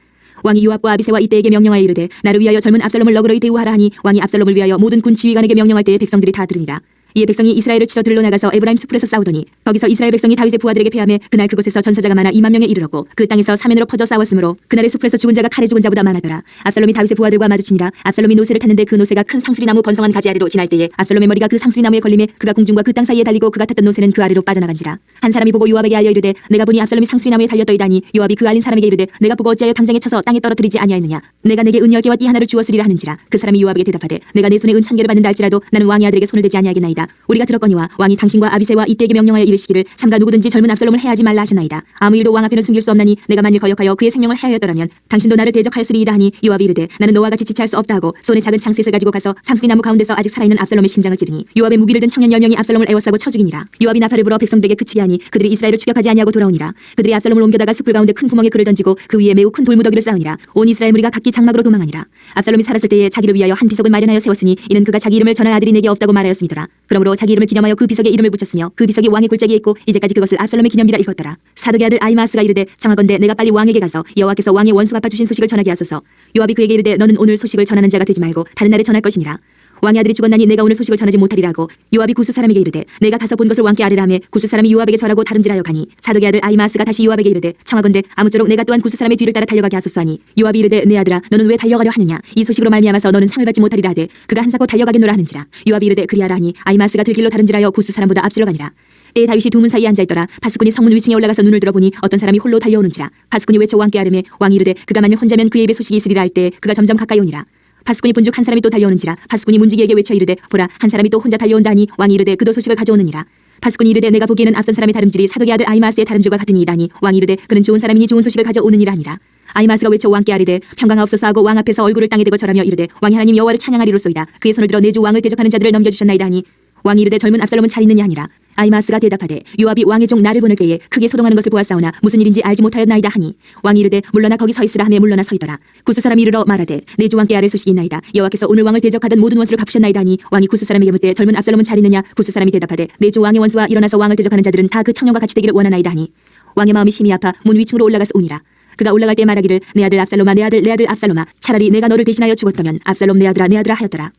왕이 요압과 아비새와 이때에게 명령하여 이르되 나를 위하여 젊은 압살롬을 너그러이 대우하라 하니 왕이 압살롬을 위하여 모든 군 지휘관에게 명령할 때에 백성들이 다 들으니라. 이에 백성이 이스라엘을 치러 들러 나가서 에브라임 숲에서 싸우더니 거기서 이스라엘 백성이 다윗의 부하들에게 패하며 그날 그곳에서 전사자가 많아 2만 명에 이르렀고 그 땅에서 사면으로 퍼져 싸웠으므로 그날의 숲에서 죽은 자가 칼에 죽은 자보다 많아더라. 압살롬이 다윗의 부하들과 마주치니라. 압살롬이 노새를 탔는데 그 노새가 큰 상수리나무 번성한 가지 아래로 지날 때에 압살롬의 머리가 그 상수리나무에 걸림에 그가 궁중과 그 땅 사이에 달리고 그가 탔던 노새는 그 아래로 빠져나간지라. 한 사람이 보고 요압에게 알려 이르되 내가 보니 압살롬이 상수리나무에 달렸더이다니. 요압이 그 알린 사람에게 이르되 내가 보고 어찌하여 당장에 쳐서 땅에 떨어뜨리지 아니하였느냐. 내가 내게 은 10개와 띠 하나를 주었으리라 하는지라. 그 사람이 요압에게 대답하되 내가 내 손에 은 1000개를 받는다 할지라도 나는 왕의 아들에게 손을 대지 아니하겠나이다. 우리가 들었거니와 왕이 당신과 아비새와 이때에게 명령하여 이르시기를 삼가 누구든지 젊은 압살롬을 해하지 말라 하셨나이다. 아무 일도 왕 앞에는 숨길 수 없나니 내가 만일 거역하여 그의 생명을 해하였더라면 당신도 나를 대적하였으리이다 하니 요압이 이르되 나는 너와 같이 지체할 수 없다 하고 손에 작은 창셋을 가지고 가서 상수리나무 가운데서 아직 살아있는 압살롬의 심장을 찌르니 요압의 무기를 든 청년 10명이 압살롬을 에워싸고 쳐 죽이니라. 요압이 나팔을 불어 백성들에게 그치게 하니 그들이 이스라엘을 추격하지 아니하고 돌아오니라. 그들이 압살롬을 옮겨다가 숲을 가운데 큰 구멍에 그를 던지고 그 위에 매우 큰 돌무더기를 쌓으니라. 온 이스라엘 무리가 각기 장막으로 도망하니라. 압살롬이 살았을 때에 자기를 위하여 한 비석을 마련하여 세웠으니 이는 그가 자기 이름을 전할 아들이 내게 없다고 말하였음이더라. 그러므로 자기 이름을 기념하여 그 비석에 이름을 붙였으며 그 비석이 왕의 골짜기에 있고 이제까지 그것을 압살롬의 기념비라 일컫더라. 사독의 아들 아히마아스가 이르되 청하건대 내가 빨리 왕에게 가서 여호와께서 왕의 원수 갚아 주신 소식을 전하게 하소서. 요압이 그에게 이르되 너는 오늘 소식을 전하는 자가 되지 말고 다른 날에 전할 것이니라. 왕의 아들이 죽었나니 내가 오늘 소식을 전하지 못하리라 하고 요압이 구스 사람에게 이르되 내가 가서 본 것을 왕께 아뢰라 하며 구스 사람이 요압에게 절하고 다름질하여 가니 사독의 아들 아히마아스가 다시 요압에게 이르되 청하건대 아무쪼록 내가 또한 구스 사람의 뒤를 따라 달려가게 하소서 하니 요압이 이르되 내 아들아 너는 왜 달려가려 하느냐. 이 소식으로 말미암아서 너는 상을 받지 못하리라 하되 그가 한사코 달려가겠노라 하는지라. 요압이 이르되 그리하라 하니 아히마아스가 들길로 다름질하여 구스 사람보다 앞질러 가니라. 때에 다윗이 두 문 사이에 앉아있더라. 파수꾼이 성문 위층에 올라가서 눈을 들어보니 어떤 사람이 홀로 달려오는지라. 파수꾼이 외쳐 왕께 아뢰매 왕이 이르되 그가 만일 혼자면 그의 입에 소식이 있으리라 할 때 그가 점점 가까이 오니라. 파수꾼이 본즉 한 사람이 또 달려오는지라. 파수꾼이 문지기에게 외쳐 이르되 보라 한 사람이 또 혼자 달려온다 하니 왕이 이르되 그도 소식을 가져오느니라. 파수꾼이 이르되 내가 보기에는 앞선 사람의 다름질이 사독의 아들 아히마아스의 다름질과 같으니이다니. 왕이 이르되 그는 좋은 사람이니 좋은 소식을 가져오느니라 하니라. 아히마아스가 외쳐 왕께 아뢰되 평강하옵소서 하고 왕 앞에서 얼굴을 땅에 대고 절하며 이르되 왕이 하나님 여호와를 찬양하리로소이다. 그의 손을 들어 내 주 왕을 대적하는 자들을 넘겨주셨나이다 하니 왕이 이르되 젊은 압살롬은 잘 있느냐 하니라. 아히마아스가 대답하되 요압이 왕의 종 나를 보낼 때에 크게 소동하는 것을 보았사오나 무슨 일인지 알지 못하였나이다 하니 왕이 이르되 물러나 거기 서 있으라 하며 물러나 서 있더라. 구스 사람이 이르러 말하되 내 주 왕께 아뢰 소식이 있나이다. 여호와께서 오늘 왕을 대적하던 모든 원수를 갚으셨나이다 하니 왕이 구스 사람에게 묻되 젊은 압살롬은 잘 있느냐. 구스 사람이 대답하되 내 주 왕의 원수와 일어나서 왕을 대적하는 자들은 다 그 청년과 같이 되기를 원하나이다 하니 왕의 마음이 심히 아파 문 위층으로 올라가서 우니라. 그가 올라갈 때 말하기를 내 아들 압살롬아 내 아들 내 아들 압살롬아 차라리 내가 너를 대신하여 죽었다면 압살롬 내 아들아 하였더라.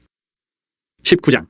19장.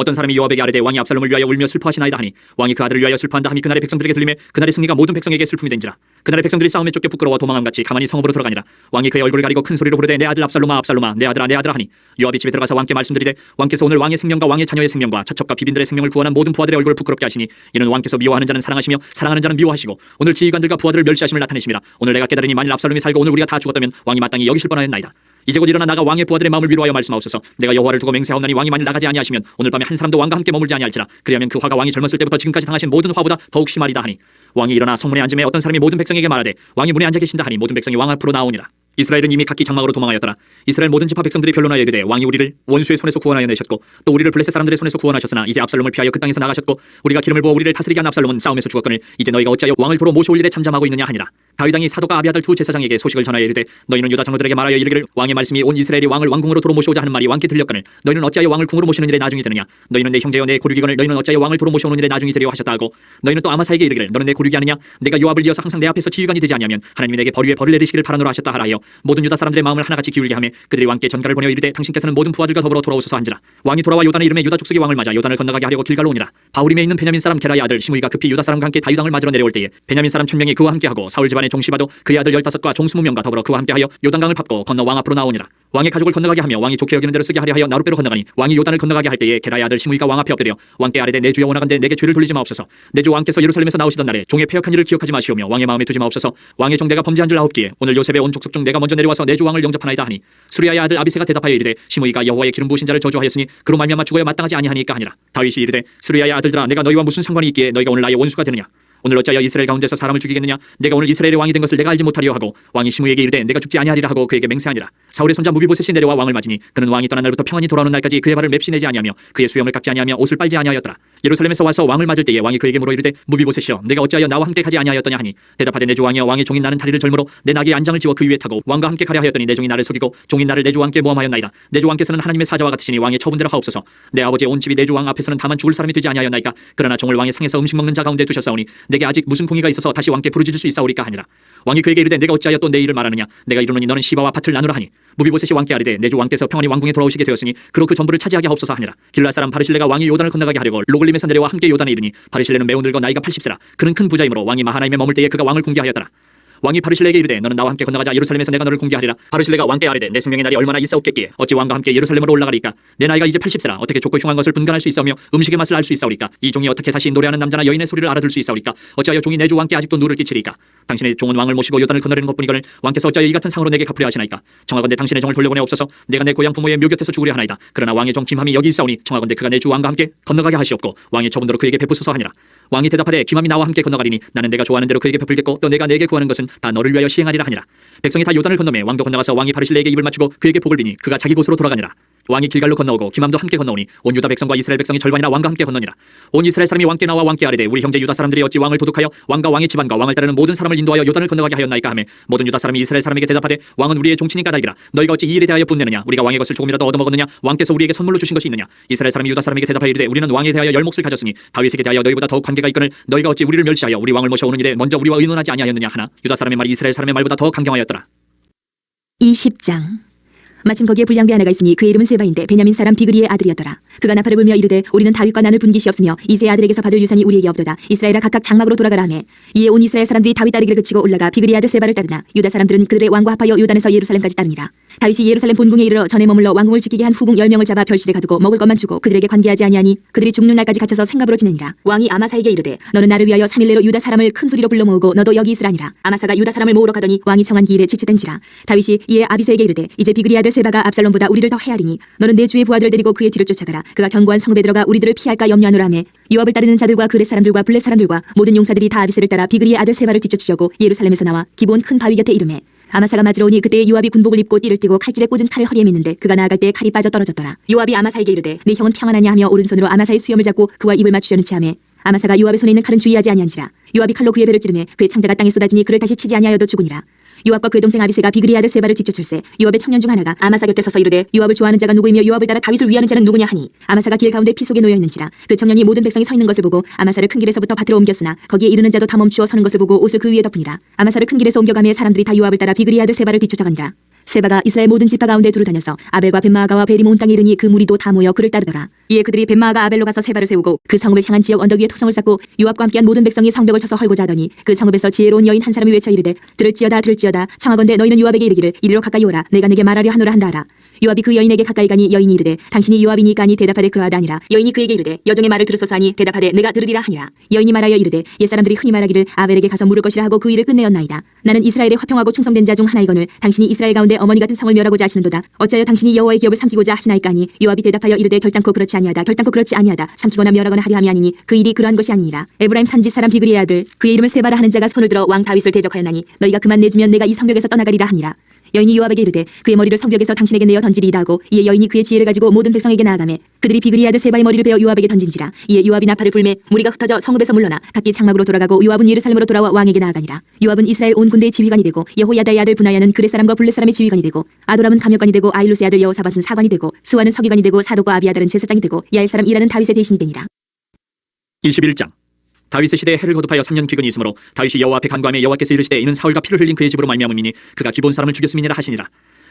어떤 사람이 요압에게 아뢰되 왕이 압살롬을 위하여 울며 슬퍼하시나이다 하니 왕이 그 아들을 위하여 슬퍼한다 함이 그날의 백성들에게 들리매 그날의 승리가 모든 백성에게 슬픔이 된지라. 그날의 백성들이 싸움에 쫓겨 부끄러워 도망함같이 가만히 성읍으로 들어가니라. 왕이 그의 얼굴을 가리고 큰 소리로 부르되 내 아들 압살롬아 압살롬아 내 아들아 내 아들아 하니 요압이 집에 들어가서 왕께 말씀드리되 왕께서 오늘 왕의 생명과 왕의 자녀의 생명과 처첩과 비빈들의 생명을 구원한 모든 부하들의 얼굴을 부끄럽게 하시니 이는 왕께서 미워하는 자는 사랑하시며 사랑하는 자는 미워하시고 오늘 지휘관들과 부하들을 멸시하심을 나타내심이라. 오늘 내가 깨달으니 만일 압살롬이 살고 오늘 우리가 다 죽었다면 왕이 마땅히 여기실 뻔하였나이다. 이제 곧 일어나 나가 왕의 부하들의 마음을 위로하여 말씀하옵소서. 내가 여호와를 두고 맹세하옵나니 왕이 만일 나가지 아니하시면 오늘 밤에 한 사람도 왕과 함께 머물지 아니할지라. 그리하면 그 화가 왕이 젊었을 때부터 지금까지 당하신 모든 화보다 더욱 심하리다 하니 왕이 일어나 성문에 앉음에 어떤 사람이 모든 백성에게 말하되 왕이 문에 앉아 계신다 하니 모든 백성이 왕 앞으로 나오니라. 이스라엘은 이미 각기 장막으로 도망하였더라. 이스라엘 모든 지파 백성들이 변론하여 이르되 왕이 우리를 원수의 손에서 구원하여 내셨고 또 우리를 블레셋 사람들의 손에서 구원하셨으나 이제 압살롬을 피하여 그 땅에서 나가셨고 우리가 기름을 부어 우리를 다스리게 한 압살롬은 싸움에서 죽었거늘 이제 너희가 어찌하여 왕을 도로 모셔올 일에 잠잠하고 있느냐 하니라. 다윗 왕이 사도가 아비아들 두 제사장에게 소식을 전하여 이르되 너희는 유다 장로들에게 말하여 이르기를 왕의 말씀이 온 이스라엘이 왕을 왕궁으로 도로 모셔오자 하는 말이 왕께 들렸거늘 너희는 어찌하여 왕을 궁으로 모시는 일에 나중이 되느냐. 너희는 내 형제여 내 고륙이거늘 너희는 어찌하여 왕을 도로 모셔오는 일에 나중이 되려 하셨다 하고 너희는 또 아마사에게 이르기를 너는 내 고륙이 아니냐. 내가 요압을 이어서 항상 내 앞에서 지휘관이 되지 아니하면 하나님이 내게 벌 위에 벌을 내리시기를 바라노라 하셨다 하라 하여 모든 유다 사람들의 마음을 하나같이 기울게 하며 그들이 왕께 전가를 보내어 이르되 당신께서는 모든 부하들과 더불어 돌아오소서 한지라. 왕이 돌아와 요단의 이름에 유다 족속이 왕을 맞아 요단을 건너가게 하려고 길갈로 오니라. 바울임에 있는 베냐민 사람 게라의 아들 시므이가 급히 유다 사람과 함께 다윗 왕을 맞으러 내려올 때에 베냐민 사람 1000명이 그와 함께하고 사울 집안의 종시바도 그의 아들 15과 종 20명과 더불어 그와 함께하여 요단강을 밟고 건너 왕 앞으로 나오니라. 왕의 가족을 건너가게 하며 왕이 좋게 여기는 대로 쓰게 하려 하여 나룻배로 건너가니 왕이 요단을 건너가게 할 때에 게라의 아들 시므이가 왕 앞에 엎드려 왕께 아뢰되 내 주여 원하건대 내게 죄를 돌리지 마옵소서. 내 주 왕께서 예루살렘에서 나오시던 날에 종의 패역한 일을 기억하지 마시오며 왕의 마음에 두지 마옵소서. 왕의 종대가 범죄한 줄 아옵기에 오늘 요셉의 온 족속 중 내가 먼저 내려와서 내 주 왕을 영접하나이다 하니 수리아의 아들 아비새가 대답하여 이르되 시므이가 여호와의 기름 부으신 자를 저주하였으니 그로 말미암아 죽어야 마땅하지 아니하니까 하니라. 다윗이 이르되 수리아의 아들들아 내가 너희와 무슨 상관이 있기에 너희가 오늘 나의 원수가 되느냐. 오늘 어찌하여 이스라엘 가운데서 사람을 죽이겠느냐. 내가 오늘 이스라엘의 왕이 된 것을 내가 알지 못하리요 하고 왕이 시므이에게 이르되 내가 죽지 아니하리라 하고 그에게 맹세하니라. 사울의 손자 무비보셋이 내려와 왕을 맞으니 그는 왕이 떠난 날부터 평안히 돌아오는 날까지 그의 발을 맵시 내지 아니하며 그의 수염을 깎지 아니하며 옷을 빨지 아니하였더라. 예루살렘에서 와서 왕을 맞을 때에 왕이 그에게 물어 이르되 무비보셋이여 내가 어찌하여 나와 함께 가지 아니하였더냐 하니 대답하되 내 주 왕이여 왕의 종인 나는 다리를 절므로 내 나귀의 안장을 지워 그 위에 타고 왕과 함께 가려 하였더니 내 종이 나를 속이고 종인 나를 내 주 왕께 모함하였나이다. 내 주 왕께서는 하나님의 사자와 같으시니 왕의 처분대로 하옵소서. 내 아버지의 온 집이 내 주 왕 앞에서는 다만 죽을 사람이 되지 아니하였나이까. 그러나 종을 왕의 상에서 음식 먹는 자 가운데 두셨사오니 내게 아직 무슨 공의가 있어서 다시 왕께 부르짖을 수 있사오리까 하니라. 왕이 그에게 이르되 내가 어찌하여 또 내 일을 말하느냐. 내가 이르노니 너는 시바와 밭을 나누라 하니 무비보셋이 왕께 아뢰되 내 주 왕께서 평안히 왕궁에 돌아오시게 되었으니 그로 그 전부를 차지하게 하옵소서 하니라. 길라 사람 바르실레가 왕이 요단을 건너가게 하려고 로글림에서 내려와 함께 요단에 이르니 바르실레는 매우 늙어 나이가 80세라. 그는 큰 부자이므로 왕이 마하나임에 머물 때에 그가 왕을 궁계하였더라. 왕이 바르실레에게 이르되 너는 나와 함께 건너가자. 예루살렘에서 내가 너를 궁계하리라. 바르실레가 왕께 아뢰되 내 생명의 날이 얼마나 있사옵겠기에 어찌 왕과 함께 예루살렘으로 올라가리까. 내 나이가 이제 80세라. 어떻게 좁고 흉한 것을 분간할 수 있사오며 음식의 맛을 알 수 있사오리까. 이 종이 어떻게 다시 노래하는 남자나 여인의 소리를 알아들 수 있사오리까. 어찌하여 종이 내 주 왕께 아직도 누를 끼치리까. 당신의 종은 왕을 모시고 요단을 건너리는 것뿐이거늘 왕께서 어찌하여 이 같은 상으로 내게 갚으려 하시나이까. 청하건대 당신의 종을 돌려보내옵소서. 내가 내 고향 부모의 묘 곁에서 죽으려 하나이다. 그러나 왕의 종 김함이 여기 있사오니 청하건대 그가 내 주 왕과 함께 건너가게 하시옵고 왕의 처분대로 그에게 베푸소서 하니라. 왕이 대답하되 김함이 나와 함께 건너가리니 나는 내가 좋아하는 대로 그에게 베풀겠고 또 내가 내게 구하는 것은 다 너를 위하여 시행하리라 하니라. 백성이 다 요단을 건너매 왕도 건너가서 왕이 바르실레에게 입을 맞추고 그에게 복을 비니 그가 자기 곳으로 돌아가니라. 왕이 길갈로 건너오고 김함도 함께 건너오니 온 유다 백성과 이스라엘 백성이 절반이나 왕과 함께 건너니라. 온 이스라엘 사람이 왕께 나와 왕께 아뢰되 우리 형제 유다 사람들이 어찌 왕을 도둑하여 왕과 왕의 집안과 왕을 따르는 모든 사람을 인도하여 요단을 건너가게 하였나이까 하매 모든 유다 사람이 이스라엘 사람에게 대답하되 왕은 우리의 종친이 까닭이라. 너희가 어찌 이 일에 대하여 분내느냐. 우리가 왕의 것을 조금이라도 얻어먹었느냐. 왕께서 우리에게 선물로 주신 것이 있느냐. 이스라엘 사람이 유다 사람에게 대답하여 이르되 우리는 왕에 대하여 열 몫을 가졌으니 다윗에게 대하여 너희보다 더욱 관계가 있거늘 너희가 어찌 우리를 멸시하여 우리 왕을 모셔오는 일에 먼저 우리와 의논하지 아니하였느냐 하나 유다 사람의 말이 이스라엘 사람의 말보다 더 강경하였더라. 20장. 마침 거기에 불량배 하나가 있으니 그의 이름은 세바인데 베냐민 사람 비그리의 아들이었더라. 그가 나팔을 불며 이르되 우리는 다윗과 나눌 분깃이없으며 이새의 아들에게서 받을 유산이 우리에게 없도다. 이스라엘아 각각 장막으로 돌아가라 하매 이에 온 이스라엘 사람들이 다윗 따르기를 그치고 올라가 비그리의 아들 세바를 따르나 유다 사람들은 그들의 왕과 합하여 요단에서 예루살렘까지 따르니라. 다윗이 예루살렘 본궁에 이르러 전에 머물러 왕궁을 지키게 한 후궁 10명을 잡아 별실에 가두고 먹을 것만 주고 그들에게 관계하지 아니하니 그들이 죽는 날까지 갇혀서 생갑으로 지내니라. 왕이 아마사에게 이르되 너는 나를 위하여 3일 내로 유다 사람을 큰 소리로 불러 모으고 너도 여기 있으라니라. 아마사가 유다 사람을 모으러 가더니 왕이 청한 기일에 지체된지라. 다윗이 이에 아비새에게 이르되 이제 비그리 아들 세바가 압살롬보다 우리를 더 헤아리니 너는 내 주의 부하들을 데리고 그의 뒤를 쫓아가라. 그가 견고한 성읍에 들어가 우리들을 피할까 염려하노라 하매 요압을 따르는 자들과 그렛 사람들과 블렛 사람들과 모든 용사들이 다 아비새를 따라 비그리의 아들 세바를 뒤쫓으려고 예루살렘에서 나와 기브온 큰 바위 곁에 이르매 아마사가 맞으러 오니 그때 요압이 군복을 입고 띠를 띠고 칼집에 꽂은 칼을 허리에 맸는데 그가 나아갈 때 칼이 빠져 떨어졌더라. 요압이 아마사에게 이르되 내 형은 평안하냐 하며 오른손으로 아마사의 수염을 잡고 그와 입을 맞추려는 체하매 아마사가 요압의 손에 있는 칼은 주의하지 아니한지라. 요압이 칼로 그의 배를 찌르매 그의 창자가 땅에 쏟아지니 그를 다시 치지 아니하여도 죽으니라. 요압과 그의 동생 아비새가 비그리의 아들 세바를 뒤쫓을세 요압의 청년 중 하나가 아마사 곁에 서서 이르되 요압을 좋아하는 자가 누구이며 요압을 따라 다윗을 위하는 자는 누구냐 하니 아마사가 길 가운데 피 속에 놓여 있는지라. 그 청년이 모든 백성이 서 있는 것을 보고 아마사를 큰 길에서부터 밭으로 옮겼으나 거기에 이르는 자도 다 멈추어 서는 것을 보고 옷을 그 위에 덮으니라. 아마사를 큰 길에서 옮겨가매 사람들이 다 요압을 따라 비그리의 아들 세바를 뒤쫓아가니라. 세바가 이스라엘 모든 지파 가운데 두루 다녀서 아벨과 벳마아가와 벨이 온 땅에 이르니 그 무리도 다 모여 그를 따르더라. 이에 그들이 벳마아가 아벨로 가서 세바를 세우고 그 성읍을 향한 지역 언덕 위에 토성을 쌓고 요압과 함께한 모든 백성이 성벽을 쳐서 헐고자 하더니 그 성읍에서 지혜로운 여인 한 사람이 외쳐 이르되 들을지어다 청하건대 너희는 요압에게 이르기를 이리로 가까이 오라 내가 네게 말하려 하노라 한다 하라. 요압이 그 여인에게 가까이 가니 여인이 이르되 당신이 요압이니까 하니 대답하되 그러하다 아니라. 여인이 그에게 이르되 여종의 말을 들으소서 하니 대답하되 내가 들으리라 하니라. 여인이 말하여 이르되 옛사람들이 흔히 말하기를 아벨에게 가서 물을 것이라 하고 그 일을 끝내었나이다. 나는 이스라엘의 화평하고 충성된 자 중 하나이거늘 당신이 이스라엘 가운데 어머니 같은 성을 멸하고자 하시는도다. 어찌하여 당신이 여호와의 기업을 삼키고자 하시나이까 하니. 요압이 대답하여 이르되 결단코 그렇지 아니하다 삼키거나 멸하거나 하려 함이 아니니 그 일이 그러한 것이 아니니라. 에브라임 산지 사람 비그리의 아들 그의 이름을 세바라 하는 자가 손을 들어 왕 다윗을 대적하였나니 너희가 그만 내주면 내가 이 성벽에서 떠나가리라 하니라. 여인이 요압에게 이르되 그의 머리를 성벽에서 당신에게 내어 던지리이다 하고 이에 여인이 그의 지혜를 가지고 모든 백성에게 나아가매 그들이 비그리의 아들 세바의 머리를 베어 요압에게 던진지라. 이에 요압이 나팔을 불매 무리가 흩어져 성읍에서 물러나 각기 장막으로 돌아가고 요압은 예루살렘으로 돌아와 왕에게 나아가니라. 요압은 이스라엘 온 군대의 지휘관이 되고 여호야다의 아들 분하야는 그렛 사람과 블렛 사람의 지휘관이 되고 아도람은 감역관이 되고 아일로스의 아들 여호사밧은 사관이 되고 스와는 서기관이 되고 사독과 아비아달은 제사장이 되고 야엘 사람 이라는 다윗의 대신이 되니라. 21장. 다윗의 시대에 해를 거듭하여 3년 기근이 있으므로 다윗이 여호와 앞에 간구하며 여호와께서 이르시되 이는 사울과 피를 흘린 그의 집으로 말미암음이니 그가 기본 사람을 죽였음이니라 하시니라.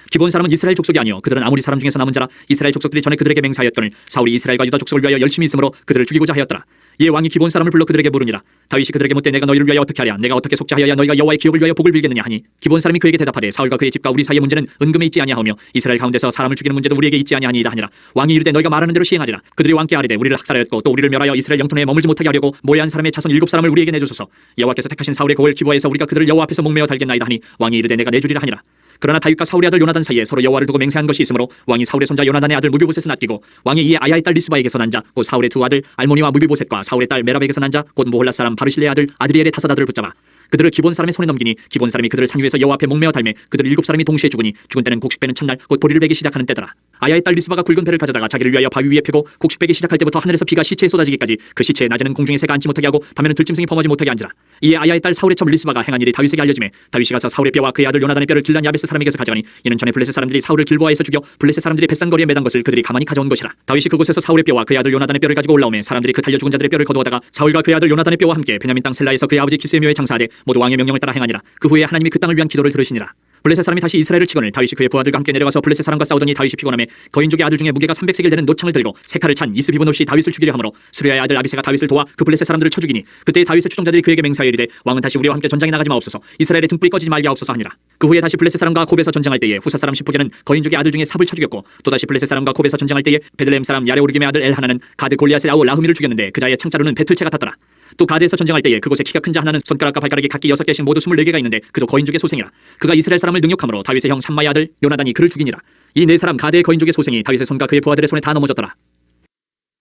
기본 사람은 이스라엘 족속이 아니요 그들은 아무리 사람 중에서 남은 자라. 이스라엘 족속들이 전에 그들에게 맹세하였거늘 사울이 이스라엘과 유다 족속을 위하여 열심히 있으므로 그들을 죽이고자 하였더라. 이에 왕이 기본 사람을 불러 그들에게 물으니라. 다윗이 그들에게 묻되 내가 너희를 위하여 어떻게 하랴 내가 어떻게 속죄하여야 너희가 여호와의 기업을 위하여 복을 빌겠느냐 하니 기본 사람이 그에게 대답하되 사울과 그의 집과 우리 사이의 문제는 은금에 있지 아니하오며 이스라엘 가운데서 사람을 죽이는 문제도 우리에게 있지 아니하니이다 하니라. 왕이 이르되 너희가 말하는 대로 시행하리라. 그들이 왕께 아뢰되 우리를 학살하였고 또 우리를 멸하여 이스라엘 영토 내에 머물지 못하게 하려고 모해한 사람의 자손 7사람을 우리에게 내주소서. 여호와께서 택하신 사울의 고을 기부하여서 우리가 그들을 여호와 앞에서 목매어 달겠나이다 하니 왕이 이르되 내가 내주리라 하니라. 그러나 다윗과 사울의 아들 요나단 사이에 서로 여호와를 두고 맹세한 것이 있으므로 왕이 사울의 손자 요나단의 아들 무비보셋을 아끼고 왕이 이에 아야의 딸 리스바에게서 난 자 곧 사울의 두 아들 알모니와 무비보셋과 사울의 딸 메랍에게서 난 자 곧 모홀라 사람 바르실레의 아들 아드리엘의 5 아들을 붙잡아 그들을 기본 사람의 손에 넘기니 기본 사람이 그들을 상 위에서 여호와 앞에 목매어 달매 그들 7사람이 동시에 죽으니 죽은 때는 곡식 베는 첫날 곧 보리를 베기 시작하는 때더라. 아야의 딸 리스바가 굵은 배를 가져다가 자기를 위하여 바위 위에 펴고 곡식 베기 시작할 때부터 하늘에서 비가 시체에 쏟아지기까지 그 시체에 낮에는 공중에 새가 앉지 못하게 하고 밤에는 들짐승이 범하지 못하게 앉으라. 이에 아야의 딸 사울의 첩 리스바가 행한 일이 다윗에게 알려지매 다윗이 가서 사울의 뼈와 그의 아들 요나단의 뼈를 길란 야베스 사람에게서 가져가니 이는 전에 블레셋 사람들이 사울을 길보아에서 죽여 블레셋 사람들이 벳산거리에 매단 것을 그들이 가만히 가져온 것이라. 다윗이 그곳에서 사울의 뼈와 그의 아들 요나단의 뼈를 가지고 올라오매 사람들이 그 달려 죽은 자들의 뼈를 거두어다가 사울과 그의 아들 요나단의 뼈와 함께 베냐민 땅 셀라에서 그의 아버지 기스의 묘에 장사하되 모두 왕의 명령을 따라 행하니라. 그 후에 하나님이 그 땅을 위한 기도를 들으시니라. 블레셋 사람이 다시 이스라엘을 치거늘 다윗이 그의 부하들과 함께 내려가서 블레셋 사람과 싸우더니 다윗이 피곤하매 거인족의 아들 중에 무게가 300세겔 되는 노창을 들고 세칼을 찬 이스비본 없이 다윗을 죽이려 하므로 수리아의 아들 아비새가 다윗을 도와 그 블레셋 사람들을 쳐 죽이니 그때 다윗의 추종자들이 그에게 맹세하여 이르되 왕은 다시 우리와 함께 전장에 나가지 마옵소서 이스라엘의 등불이 꺼지지 말게 하옵소서 하니라. 그 후에 다시 블레셋 사람과 곱에서 전쟁할 때에 후사 사람 시프게는 거인족의 아들 중에 삽을 쳐 죽였고 또다시 블레셋 사람과 곱에서 전쟁할 때에 베들레헴 사람 야레오르김의 아들 엘하나는 가드 골리앗의 아우 라흐미를 죽였는데 그 자의 창자루는 배틀채 같았더라. 또 가드에서 전쟁할 때에 그곳에 키가 큰 자 하나는 손가락과 발가락이 각기 6개씩 모두 24개가 있는데 그도 거인족의 소생이라. 그가 이스라엘 사람을 능욕함으로 다윗의 형 삼마의 아들 요나단이 그를 죽이니라. 이 4사람 가드의 거인족의 소생이 다윗의 손과 그의 부하들의 손에 다 넘어졌더라.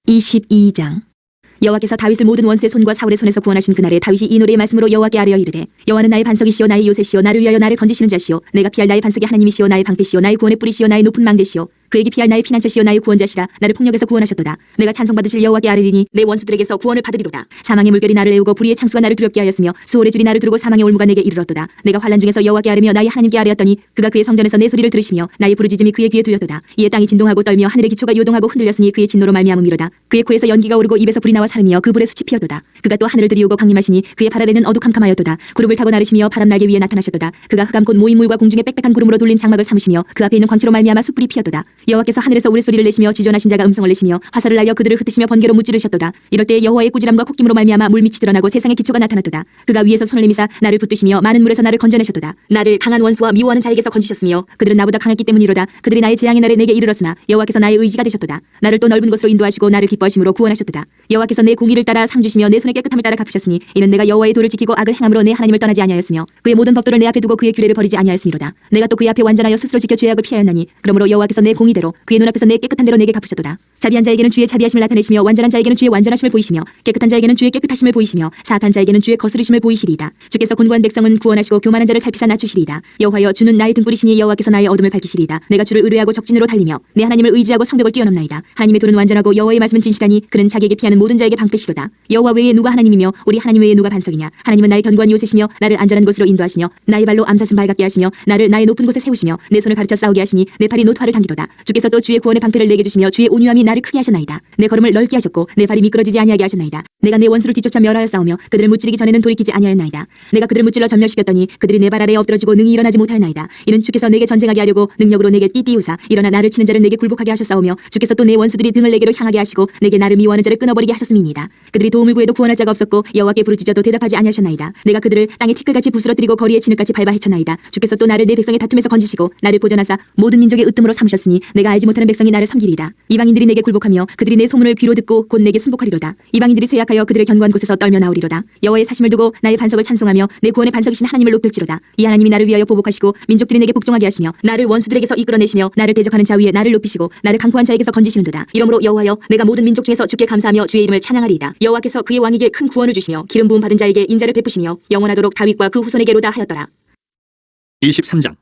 22장. 여호와께서 다윗을 모든 원수의 손과 사울의 손에서 구원하신 그날에 다윗이 이 노래의 말씀으로 여호와께 아뢰어 이르되 여호와는 나의 반석이시오 나의 요새시오 나를 위하여 나를 건지시는 자시오 내가 피할 나의 반석이 하나님이시오 나의 방패시오 나의 구원의 뿌리시오 나의 높은 망대시오 그에게 피할 나의 피난처시오 나의 구원자시라 나를 폭력에서 구원하셨도다. 내가 찬송받으실 여호와께 아뢰리니 내 원수들에게서 구원을 받으리로다. 사망의 물결이 나를 애우고 불의의 창수가 나를 두렵게 하였으며 수월의 줄이 나를 두르고 사망의 올무가 내게 이르렀도다. 내가 환난 중에서 여호와께 아뢰며 나의 하나님께 아뢰었더니 그가 그의 성전에서 내 소리를 들으시며 나의 부르짖음이 그의 귀에 들렸도다. 이에 땅이 진동하고 떨며 하늘의 기초가 요동하고 흔들렸으니 그의 진노로 말미암음이로다. 그의 코에서 연기가 오르고 입에서 불이 나와 사르며 그 불에 숯이 피었도다. 그가 또 하늘을 들이우고 강림하시니 그의 발 아래는 어두캄캄하였도다. 구름을 타고 나르시며 바람 날개 위에 나타나셨도다. 그가 흑암 곧 모인 물과 공중에 빽빽한 구름으로 둘린 장막을 삼으시며 그 앞에 있는 광채로 말미암아 숯불이 피었도다. 여호와께서 하늘에서 우레소리를 내시며 지존하신 자가 음성을 내시며 화살을 날려 그들을 흩으시며 번개로 무찌르셨도다. 이럴 때 여호와의 꾸지람과 콧김으로 말미암아 물밑이 드러나고 세상의 기초가 나타났도다. 그가 위에서 손을 내미사 나를 붙드시며 많은 물에서 나를 건져내셨도다. 나를 강한 원수와 미워하는 자에게서 건지셨으며 그들은 나보다 강했기 때문이로다. 그들이 나의 재앙의 날에 내게 이르렀으나 여호와께서 나의 의지가 되셨도다. 나를 또 넓은 곳으로 인도하시고 나를 기뻐하심으로 구원하셨도다. 여호와께서 내 공의를 따라 상 주시며 내 손의 깨끗함을 따라 갚으셨으니 이는 내가 여호와의 도를 지키고 악을 행함으로 내 하나님을 떠나지 아니하였으며 그의 모든 법도를 내 앞에 두고 그의 규례를 버리지 아니하였음이로다. 내가 또 그의 앞에 완전하여 스스로 지켜 죄악을 피하였나니 그러므로 여호와께서 내 공의대로 그의 눈앞에서 내 깨끗한 대로 내게 갚으셨도다. 자비한 자에게는 주의 자비하심을 나타내시며 완전한 자에게는 주의 완전하심을 보이시며 깨끗한 자에게는 주의 깨끗하심을 보이시며 사악한 자에게는 주의 거스르심을 보이시리이다. 주께서 곤고한 백성은 구원하시고 교만한 자를 살피사 낮추시리이다. 여호와여 주는 나의 등불이시니 여호와께서 나의 어둠을 밝히시리이다. 내가 주를 의뢰하고 적진으로 달리며 내 하나님을 의지하고 성벽을 뛰어넘나이다. 하나님의 도는 완전하고 여호와의 말씀은 진실하니 그는 자기에게 피하는 모든 자에게 방패시로다. 여호와 외에 누가 하나님이며 우리 하나님 외에 누가 반석이냐. 하나님은 나의 견고한 요새시며 나를 안전한 곳으로 인도하시며 나의 발로 암사슴 발같게 하시며 나를 나의 높은 곳에 세우시며 내 손을 가르쳐 싸우게 하시니 내 팔이 노트화를 당기도다. 주께서 또 주의 구원의 방패를 내게 주시며 주의 온유함이 나를 크게 하셨나이다. 내 걸음을 넓게 하셨고 내 발이 미끄러지지 아니하게 하셨나이다. 내가 내 원수를 뒤쫓아 멸하여 싸우며 그들을 무찌르기 전에는 돌이키지 아니하였나이다. 내가 그들을 무찔러 전멸시켰더니 그들이 내 발 아래에 엎드러지고 능히 일어나지 못하였나이다. 이는 주께서 내게 전쟁하게 하려고 능력으로 내게 띠띠우사 일어나 나를 치는 자를 내게 굴복하게 하셨사오며 주께서 또 내 원수들이 등을 내게로 향하게 하시고 내게 나를 미워하는 자를 끊어버리게 하셨음이니이다. 그들이 도움을 구해도 구원할 자가 없었고 여호와께 부르짖어도 대답하지 아니하셨나이다. 내가 그들을 땅에 티끌같이 부스러뜨리고 거리에 진흙같이 밟아 헤쳤나이다. 주께서 또 나를 내 백성의 다툼에서 건지시고 나를 보존하사 모든 민족의 으뜸으로 삼으셨으니 내가 알지 못하는 백성이 나를 섬기리이다. 이방인들이 내게 굴복하며 그들이 내 소문을 귀로 듣고 곧 내게 순복하리로다. 이방인들이 쇠약하여 그들의 견고한 곳에서 떨며 나오리로다. 여호와의 사심을 두고 나의 반석을 찬송하며 내 구원의 반석이신 하나님을 높일지로다. 이 하나님이 나를 위하여 보복하시고 민족들이 내게 복종하게 하시며 나를 원수들에게서 이끌어내시며 나를 대적하는 자 위에 나를 높이시고 나를 강포한 자에게서 건지시는도다. 이러므로 여호와여 내가 모든 민족 중에서 주께 감사하며 주의 이름을 찬양하리이다. 여호와께서 그의 왕에게 큰 구원을 주시며 기름 부음 받은 자에게 인자를 베푸시며 영원하도록 다윗과 그 후손에게로다 하였더라. 23장.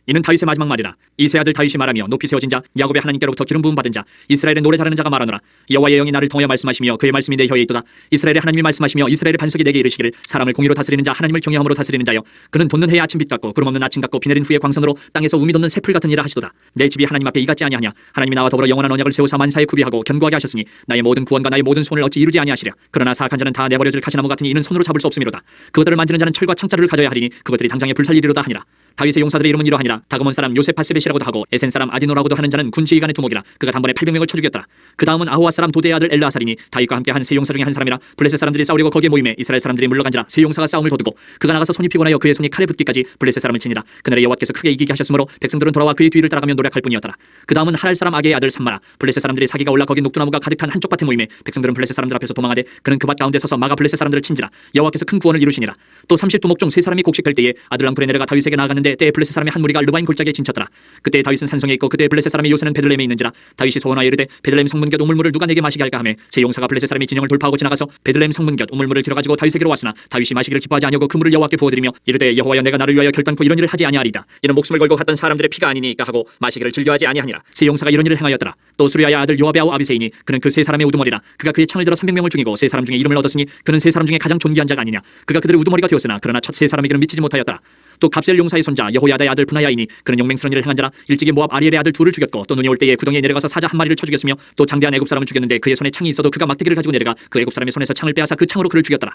이는 다윗의 마지막 말이라. 이세 아들 다윗이 말하며 높이 세워진 자 야곱의 하나님께로부터 기름 부음 받은 자 이스라엘의 노래 잘하는 자가 말하노라. 여호와의 영이 나를 통하여 말씀하시며 그의 말씀이 내 혀에 있도다. 이스라엘의 하나님이 말씀하시며 이스라엘의 반석이 내게 이르시기를 사람을 공의로 다스리는 자 하나님을 경외함으로 다스리는 자여 그는 돋는 해의 아침빛 같고 구름 없는 아침 같고 비 내린 후의 광선으로 땅에서 우미 돋는 새풀 같은 이라 하시도다. 내 집이 하나님 앞에 이같지 아니하냐. 하나님이 나와 더불어 영원한 언약을 세우사 만사에 구비하고 견고하게 하셨으니 나의 모든 구원과 나의 모든 손을 어찌 이루지 아니하시랴. 그러나 사악한 자는 다 내버려질 가시나무 같으니 이는 손으로 잡을 수 없음이로다. 그것들을 만지는 자는 철과 창자를 가져야 하리니 그것들이 당장에 불살리리로다 하니라. 다윗의 용사들의 이름은 이러하니라. 다그몬 사람 요세파세벳이라고도 하고 에센 사람 아디노라고도 하는 자는 군 지휘관의 두목이라. 그가 단번에 800명을 쳐 죽였더라. 그 다음은 아호와 사람 도대의 아들 엘라아살이니 다윗과 함께 한 세 용사 중에 한 사람이라. 블레셋 사람들이 싸우려고 거기에 모임에 이스라엘 사람들이 물러간지라. 세 용사가 싸움을 도두고 그가 나가서 손이 피곤하여 그의 손이 칼에 붙기까지 블레셋 사람을 치니라. 그날에 여호와께서 크게 이기게 하셨으므로 백성들은 돌아와 그의 뒤를 따라가며 노력할 뿐이었더라. 그 다음은 하랄 사람 아게의 아들 삼마라. 블레셋 사람들이 사기가 올라 거기 녹두나무가 가득한 한쪽 밭에 모임에 백성들은 블레셋 사람들 앞에서 도망하되 그는 그 밭 가운데 서서 마가 블레셋 사람들을 친지라. 여호와께서 큰 구원을 이루시니라. 또 30두목 중 세 사람이 곡식할 때에 아들람 구레네르가 다윗에게 나아갔는데 때에 블레셋 사람의 한 무리가 르바임 골짜기에 진쳤더라. 그때 다윗은 산성에 있고 그때 블레셋 사람의 요새는 베들레헴에 있는지라. 다윗이 소원하여 이르되 베들레헴 성문곁 우물물을 누가 내게 마시게 할까 하매 세 용사가 블레셋 사람이 진영을 돌파하고 지나가서 베들레헴 성문곁 우물물을 길어가지고 다윗에게로 왔으나 다윗이 마시기를 기뻐하지 아니하고 그 물을 여호와께 부어드리며 이르되 여호와여 내가 나를 위하여 결단코 이런 일을 하지 아니하리이다. 이는 목숨을 걸고 갔던 사람들의 피가 아니니까 하고 마시기를 즐겨하지 아니하니라. 세 용사가 이런 일을 행하였더라. 또 수리아의 아들 요압의 아우 아비새이니 그는 그 세 사람의 우두머리라. 그가 그의 창을 들어 300명을 죽이고 세 사람 중에 이름을 얻었으니 그는 세 사람 중에 가장 존귀한 자가 아니냐. 그가 그들의 우두머리가 되었으나 그러나 첫 세 사람에게는 미치지 못하였더라. 또 갑셀 용사의 손자 여호야다의 아들 분하야이니 그는 용맹스러운 일을 행한 자라. 일찍이 모압 아리엘의 아들 둘을 죽였고 또 눈이 올 때에 구덩이에 내려가서 사자 한 마리를 쳐 죽였으며 또 장대한 애굽 사람을 죽였는데 그의 손에 창이 있어도 그가 막대기를 가지고 내려가 그 애굽 사람의 손에서 창을 빼앗아 그 창으로 그를 죽였더라.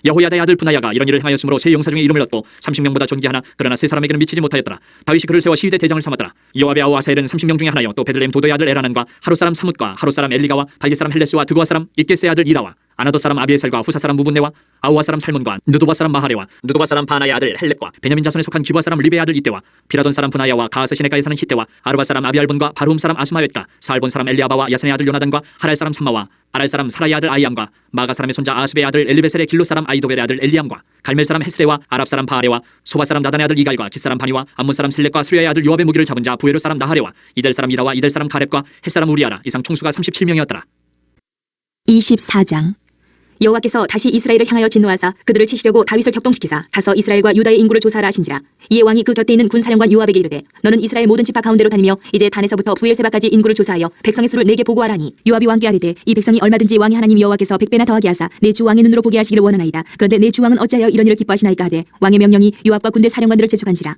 여호야다의 아들 분하야가 이런 일을 행하였으므로 세 용사 중에 이름을 얻고 30명보다 존귀하나 그러나 세 사람에게는 미치지 못하였더라. 다윗이 그를 세워 시위대 대장을 삼았더라. 요압의 아우 아사엘은 30명 중에 하나요. 또 베들레헴 도도의 아들 에라난과 하루 사람 사뭇과 하루 사람 엘리가와 발리 사람 헬레스와 드고아 사람 이게스의 아들 이라와 아나도 사람 아비에셀과 후사 사람 무분네와 아우아 사람 살몬과 느도바 사람 마하레와 느도바 사람 바나의 아들 헬렙과 베냐민 자손에 속한 기브아 사람 리베의 아들 이때와 피라돈 사람 분하야와 가하스 시내가에 사는 히때와 아르바 사람 아비알본과 바루움 사람 아스마웻과 사알본 사람 엘리아바와 야산의 아들 요나단과 하랄 사람 삼마와 아랄 사람 사라의 아들 아이암과 마가 사람의 손자 아스베의 아들 엘리베셀의 길로 사람 아이도벨의 아들 엘리암과 갈멜 사람 헤스레와 아랍 사람 바하레와 소바 사람 나단의 아들 이갈과 깃 사람 바니와 암몬 사람 셀렉과 수리아의 아들 요압의 무기를 잡은 자 부에로 사람 나하레와 이델 사람 이라와 이델 사람 가렙과 헷 사람 우리아라. 이상 총수가 37명이었더라. 24장. 여호와께서 다시 이스라엘을 향하여 진노하사 그들을 치시려고 다윗을 격동시키사 가서 이스라엘과 유다의 인구를 조사하라 하신지라. 이에 왕이 그 곁에 있는 군사령관 요압에게 이르되 너는 이스라엘 모든 지파 가운데로 다니며 이제 단에서부터 부엘세바까지 인구를 조사하여 백성의 수를 내게 보고하라니. 요압이 왕께 아뢰되 이 백성이 얼마든지 왕의 하나님 여호와께서 100배나 더하게 하사 내 주 왕의 눈으로 보게 하시기를 원하나이다. 그런데 내 주 왕은 어찌하여 이런 일을 기뻐하시나이까 하되 왕의 명령이 요압과 군대 사령관들을 재촉한지라.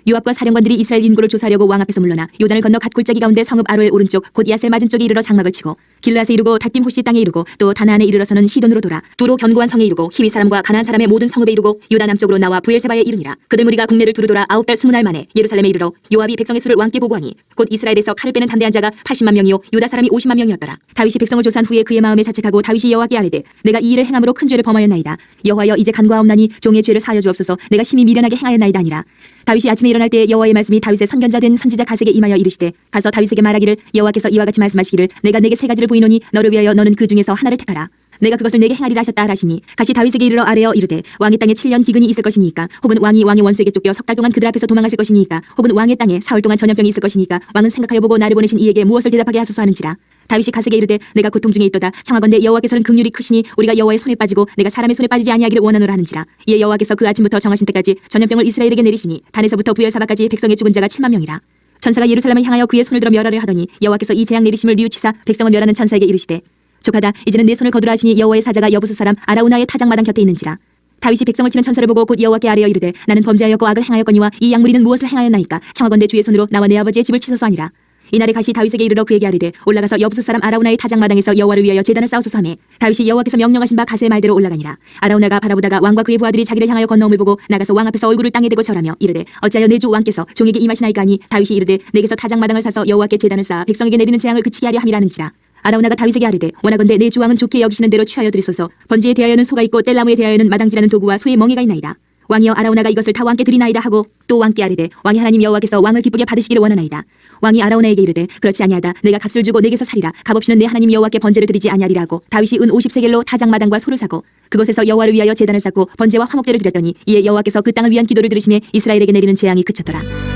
요압과 사령관들이 이스라엘 인구를 조사하려고 왕 앞에서 물러나 요단을 건너 갓 골짜기 가운데 성읍 아로의 오른쪽 곧 야셀 맞은 쪽에 이르러 장막을 치고 길르앗에 이르고 닷딤 호시 땅에 이르고 또 다나안에 이르러서는 시돈으로 돌아 두로 견고한 성에 이르고 히위 사람과 가나안 사람의 모든 성읍에 이르고 유다 남쪽으로 나와 부엘세바에 이르니라. 그들 무리가 국내를 두루 돌아 9달 20날 만에 예루살렘에 이르러 요압이 백성의 수를 왕께 보고하니 곧 이스라엘에서 칼을 빼는 담대한 자가 80만 명이요 유다 사람이 50만 명이었더라. 다윗이 백성을 조사한 후에 그의 마음에 자책하고 다윗이 여호와께 아뢰되 내가 이 일을 행함으로 큰 죄를 범하였나이다. 여호와여 이제 간과하옵나니 종의 죄를 사하여 주옵소서. 내가 심히 미련하게 행하였나이다 아니라. 다윗이 아침에 일어날 때 여호와의 말씀이 다윗의 선견자 된 선지자 가세에게 임하여 이르시되 가서 다윗에게 말하기를 여호와께서 이와 같이 말씀하시기를 내가 내게 세 가지를 부이노니 너를 위하여 너는 그 중에서 하나를 택하라. 내가 그것을 내게 행하리라 하셨다 하시니 가시 다윗에게 이르러 아뢰어 이르되 왕의 땅에 7년 기근이 있을 것이니까 혹은 왕이 왕의 원수에게 쫓겨 석 달 동안 그들 앞에서 도망하실 것이니까 혹은 왕의 땅에 사흘 동안 전염병이 있을 것이니까 왕은 생각하여 보고 나를 보내신 이에게 무엇을 대답하게 하소서 하는지라. 다윗이 가세에게 이르되 내가 고통 중에 있도다. 청하건대 여호와께서는 긍휼이 크시니 우리가 여호와의 손에 빠지고 내가 사람의 손에 빠지지 아니하기를 원하노라 하는지라. 이에 여호와께서 그 아침부터 정하신 때까지 전염병을 이스라엘에게 내리시니 단에서부터 부엘사바까지 백성의 죽은 자가 7만 명이라. 천사가 예루살렘을 향하여 그의 손을 들어 멸하려 하더니 여호와께서 이 재앙 내리심을 뉘우치사 백성을 멸하는 천사에게 이르시되 족하다. 이제는 내 손을 거두라 하시니 여호와의 사자가 여부수 사람 아라우나의 타작마당 곁에 있는지라. 다윗이 백성을 치는 천사를 보고 곧 여호와께 아뢰어 이르되 나는 범죄하였고 악을 행하였거니와 이 양무리는 무엇을 행하였나이까. 청하건대 주의 손으로 나와 내 아버지의 집을 치소서 하니라. 이날에 가시 다윗에게 이르러 그에게 아뢰되 올라가서 여부수 사람 아라우나의 타작마당에서 여호와를 위하여 제단을 쌓으소서 하매 다윗이 여호와께서 명령하신 바 가세의 말대로 올라가니라. 아라우나가 바라보다가 왕과 그의 부하들이 자기를 향하여 건너옴을 보고 나가서 왕 앞에서 얼굴을 땅에 대고 절하며 이르되 어찌하여 내 주 왕께서 종에게 임하시나이까 하니 다윗이 이르되 내게서 타작마당을 사서 여호와께 제단을 쌓아 백성에게 내리는 재앙을 그치게 하려 함이라는지라. 아라우나가 다윗에게 아뢰되 원하건대 내 주 왕은 좋게 여기시는 대로 취하여 드리소서. 번제에 대하여는 소가 있고 뗄나무에 대하여는 마당지라는 도구와 소의 멍에가 있나이다. 왕이여 아라우나가 이것을 다 왕께 드리나이다 하고 또 왕께 아뢰되 왕이 하나님 여호와께서 왕을 기쁘게 받으시기를 원하나이다. 왕이 아라우나에게 이르되 그렇지 아니하다. 내가 값을 주고 내게서 사리라. 값없이는 내 하나님 여호와께 번제를 드리지 아니하리라 하고 다윗이 은 50세겔로 타작마당과 소를 사고 그곳에서 여호와를 위하여 제단을 쌓고 번제와 화목제를 드렸더니 이에 여호와께서 그 땅을 위한 기도를 들으시매 이스라엘에게 내리는 재앙이 그쳤더라.